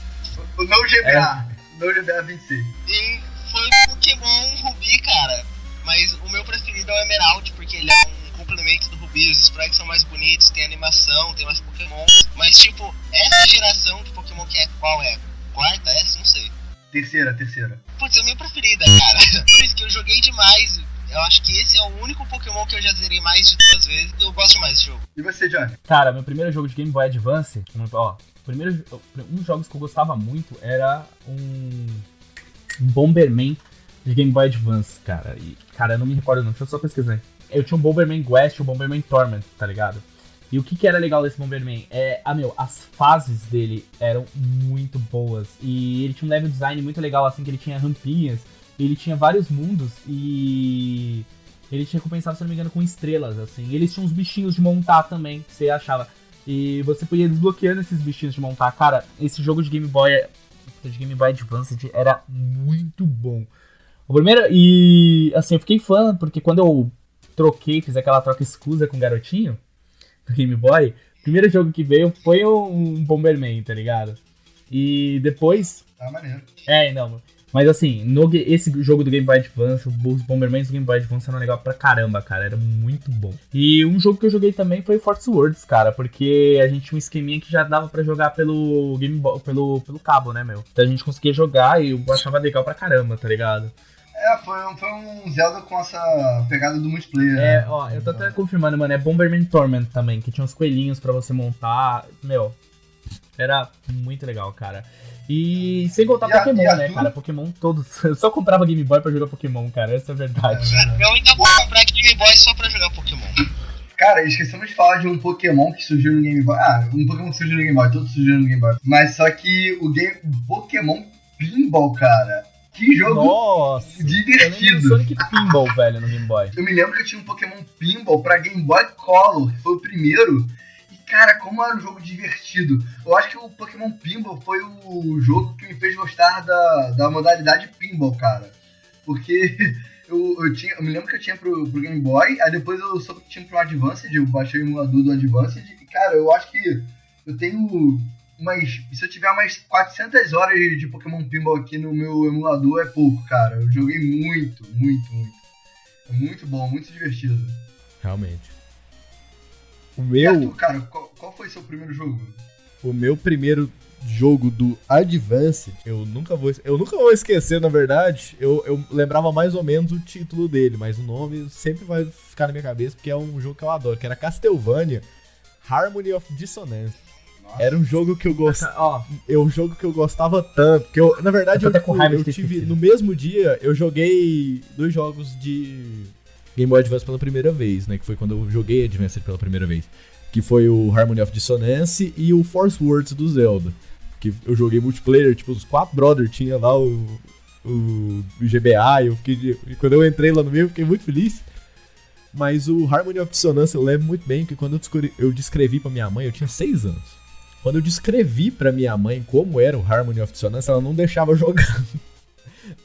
O No GBA. No GBA 26. E foi Pokémon Ruby, cara. Mas o meu preferido é o Emerald, porque ele é um complemento do Ruby. Os sprites são mais bonitos, tem animação, tem mais Pokémon. Mas, tipo, essa geração de Pokémon que é qual é? Quarta? Essa? Não sei. Terceira. Putz, é a minha preferida, cara. Por isso que eu joguei demais. Eu acho que esse é o único Pokémon que eu já zerei mais de 2 vezes. Eu gosto mais desse jogo. E você, Johnny? Cara, meu primeiro jogo de Game Boy Advance, um dos jogos que eu gostava muito era um Bomberman de Game Boy Advance, cara. E, cara, eu não me recordo não, deixa eu só pesquisar. Eu tinha um Bomberman Quest e um Bomberman Torment, tá ligado? E o que era legal desse Bomberman? As fases dele eram muito boas. E ele tinha um level design muito legal, assim, que ele tinha rampinhas. Ele tinha vários mundos e ele tinha compensado, se não me engano, com estrelas, assim. E eles tinham uns bichinhos de montar também, que você achava. E você podia desbloqueando esses bichinhos de montar. Cara, esse jogo de Game Boy Advance era muito bom. O primeiro, e assim, eu fiquei fã, porque quando eu fiz aquela troca escusa com o garotinho do Game Boy, o primeiro jogo que veio foi um Bomberman, tá ligado? E depois... Tá maneiro. Não. Mas assim, esse jogo do Game Boy Advance, os Bombermans do Game Boy Advance eram legal pra caramba, cara. Era muito bom. E um jogo que eu joguei também foi Force Words, cara. Porque a gente tinha um esqueminha que já dava pra jogar pelo Game Boy, pelo cabo, né, meu? Então a gente conseguia jogar e eu achava legal pra caramba, tá ligado? Foi um Zelda com essa pegada do multiplayer. Né? Eu tô até confirmando, mano. É Bomberman Torment também, que tinha uns coelhinhos pra você montar. Meu, era muito legal, cara. E sem contar Pokémon, né, cara? Pokémon todos. Eu só comprava Game Boy pra jogar Pokémon, cara. Essa é a verdade. Eu ainda vou comprar Game Boy só pra jogar Pokémon. Cara, esquecemos de falar de um Pokémon que surgiu no Game Boy. Um Pokémon que surgiu no Game Boy, todos surgiram no Game Boy. Mas só que o Pokémon Pinball, cara. Que jogo divertido. Eu lembro do Sonic Pinball, velho, no Game Boy. Eu me lembro que eu tinha um Pokémon Pinball pra Game Boy Color, que foi o primeiro. Cara, como era um jogo divertido. Eu acho que o Pokémon Pinball foi o jogo que me fez gostar da modalidade Pinball, cara. Porque eu me lembro que eu tinha pro Game Boy, aí depois eu soube que tinha pro Advanced, eu baixei o emulador do Advanced, e cara, eu acho que eu tenho se eu tiver umas 400 horas de Pokémon Pinball aqui no meu emulador, é pouco, cara. Eu joguei muito, muito, muito. É muito bom, muito divertido. Realmente. E tu, cara, qual foi seu primeiro jogo? O meu primeiro jogo do Advance, eu nunca vou esquecer, na verdade. Eu lembrava mais ou menos o título dele, mas o nome sempre vai ficar na minha cabeça, porque é um jogo que eu adoro, que era Castlevania Harmony of Dissonance. Nossa. Era um jogo que eu gostava. Um jogo que eu gostava tanto. Que na verdade, eu tive. No mesmo dia, eu joguei 2 jogos de Game Boy Advance pela primeira vez, né? Que foi quando eu joguei Advance pela primeira vez. Que foi o Harmony of Dissonance e o Force Words do Zelda. Que eu joguei multiplayer, tipo, os 4 brothers tinha lá o GBA. E quando eu entrei lá no meio, eu fiquei muito feliz. Mas o Harmony of Dissonance eu lembro muito bem, que quando eu descrevi pra minha mãe, eu tinha 6 anos. Quando eu descrevi pra minha mãe como era o Harmony of Dissonance, ela não deixava jogar.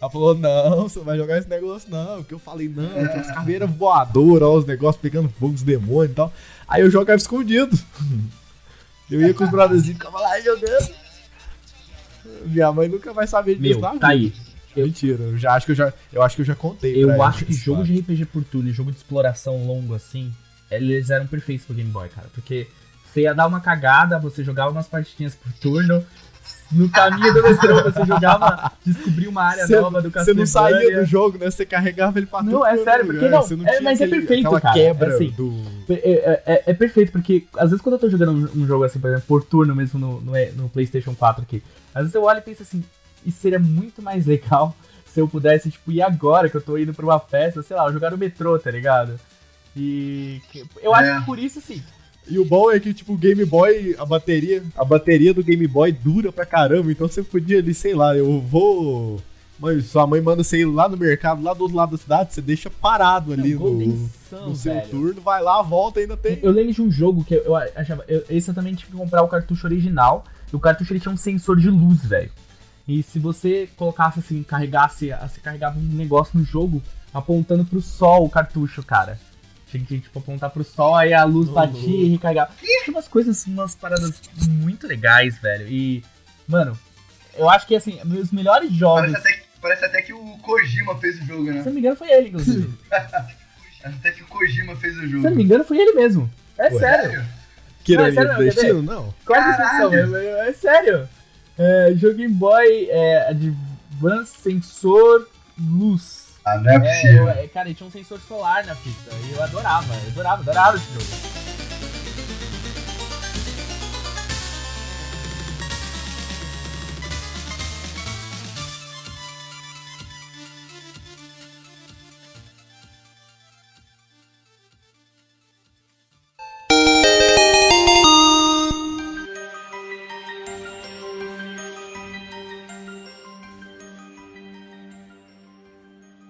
Ela falou, não, você não vai jogar esse negócio não. Porque eu falei, não, tinha as caveiras voadoras, os negócios pegando fogo, os demônios e tal. Aí eu jogava escondido. Eu ia com os brotherzinhos, ficava lá jogando. Minha mãe nunca vai saber disso. Meu, tá aí. Mentira, eu acho que eu já contei. Eu acho que jogo de RPG por turno e jogo de exploração longo assim, eles eram perfeitos pro Game Boy, cara. Porque você ia dar uma cagada, você jogava umas partidinhas por turno. No caminho do metrô, você jogava, descobria uma área nova do Castlevania. Você não saía do jogo, né? Você carregava ele pra tudo. Não, é sério, porque não. Mas é perfeito, cara. Quebra assim, é perfeito, porque às vezes quando eu tô jogando um jogo assim, por exemplo, por turno mesmo no PlayStation 4 aqui, às vezes eu olho e penso assim, isso seria muito mais legal se eu pudesse, tipo, ir agora que eu tô indo pra uma festa, sei lá, jogar no metrô, tá ligado? E eu acho que por isso, assim. E o bom é que, tipo, o Game Boy, a bateria do Game Boy dura pra caramba, então você podia ali, sei lá, eu vou... Mãe, sua mãe manda você ir lá no mercado, lá do outro lado da cidade, você deixa parado ali no seu turno, vai lá, volta e ainda tem... Eu lembro de um jogo que eu achava... Esse eu também tive que comprar o cartucho original, e o cartucho ele tinha um sensor de luz, velho. E se você colocasse assim, você carregava um negócio no jogo, apontando pro sol o cartucho, cara. Tinha que, tipo, apontar pro sol, aí a luz batia e recarregava. Tinha umas paradas muito legais, velho. E, mano, eu acho que, assim, os melhores jogos... Parece até que o Kojima fez o jogo, né? Se não me engano, foi ele, inclusive. Até que o Kojima fez o jogo. Se não me engano, foi ele mesmo. É sério. Que não, é sério, do destino, não? Quarta sessão, é sério. Jogo Game Boy, Advance Sensor Luz. Ah, não é possível. Cara, ele tinha um sensor solar na fita. E eu adorava esse jogo.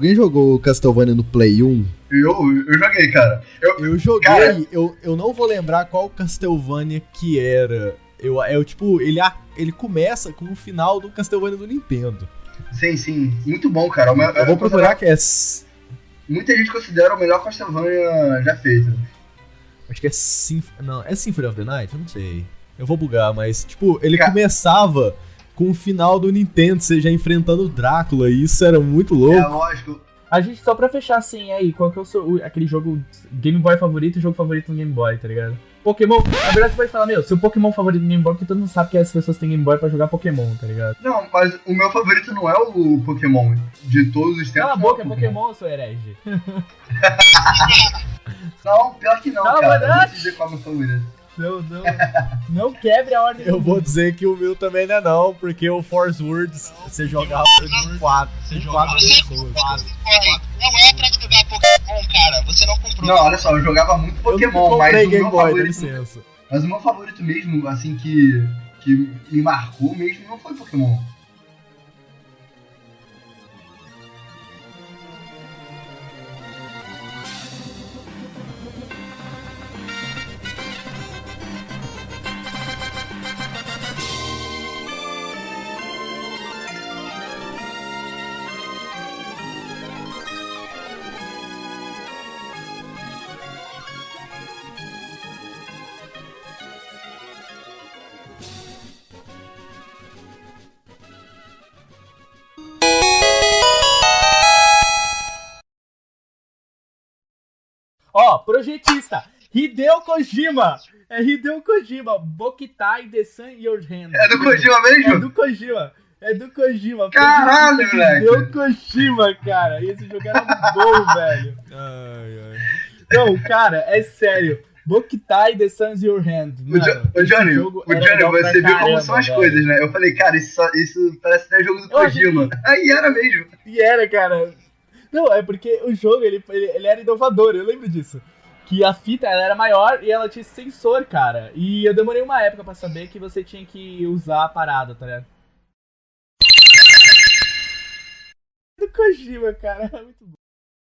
Alguém jogou Castlevania no Play 1? Eu joguei, cara. Eu joguei, cara, eu não vou lembrar qual Castlevania que era. Tipo, ele começa com o final do Castlevania do Nintendo. Sim. Muito bom, cara. Eu vou procurar que é... Muita gente considera o melhor Castlevania já feito. Acho que é Symphony of the Night? Eu não sei. Eu vou bugar, mas, tipo, ele começava com o final do Nintendo, você já enfrentando o Drácula, e isso era muito louco. É, lógico. A gente, só pra fechar assim, aí, qual que é o seu, aquele jogo Game Boy favorito e jogo favorito no Game Boy, tá ligado? Pokémon, na verdade você pode falar, seu Pokémon favorito no Game Boy, porque todo mundo sabe que as pessoas têm Game Boy pra jogar Pokémon, tá ligado? Não, mas o meu favorito não é o Pokémon de todos os tempos. Cala a boca, é Pokémon, seu herege. Não, pior que não, Cala, cara. mas- Eu vou te dizer qual é o meu favorito. Não quebre a ordem. Eu vou dizer que o meu também não é não, porque o Force Words você jogava com 4 pessoas. Não é pra jogar Pokémon, cara. Você não comprou. Não, olha só, eu jogava muito Eu nunca Pokémon, mas comprei o Game meu Boy, dá favorito... licença. Mas o meu favorito mesmo, assim, que me marcou mesmo, não foi Pokémon. Ó, projetista, Hideo Kojima. É Hideo Kojima, Bokitai The Sun in Your Hand. É do Kojima É mesmo? do Kojima. É do Kojima. Caralho, Projetista, moleque. Hideo Kojima, cara. E esse jogo era bom, velho. Não, cara, é sério. Bokitai The Sun in Your Hand. Mano, Ô, Johnny, você viu como são as coisas, né? Eu falei, cara, isso parece até jogo do Eu achei Kojima. Aí era mesmo. E era, cara. Não, é porque o jogo, ele era inovador, eu lembro disso. Que a fita, ela era maior e ela tinha sensor, cara. E eu demorei uma época pra saber que você tinha que usar a parada, tá ligado? Do Kojima, cara. Muito bom.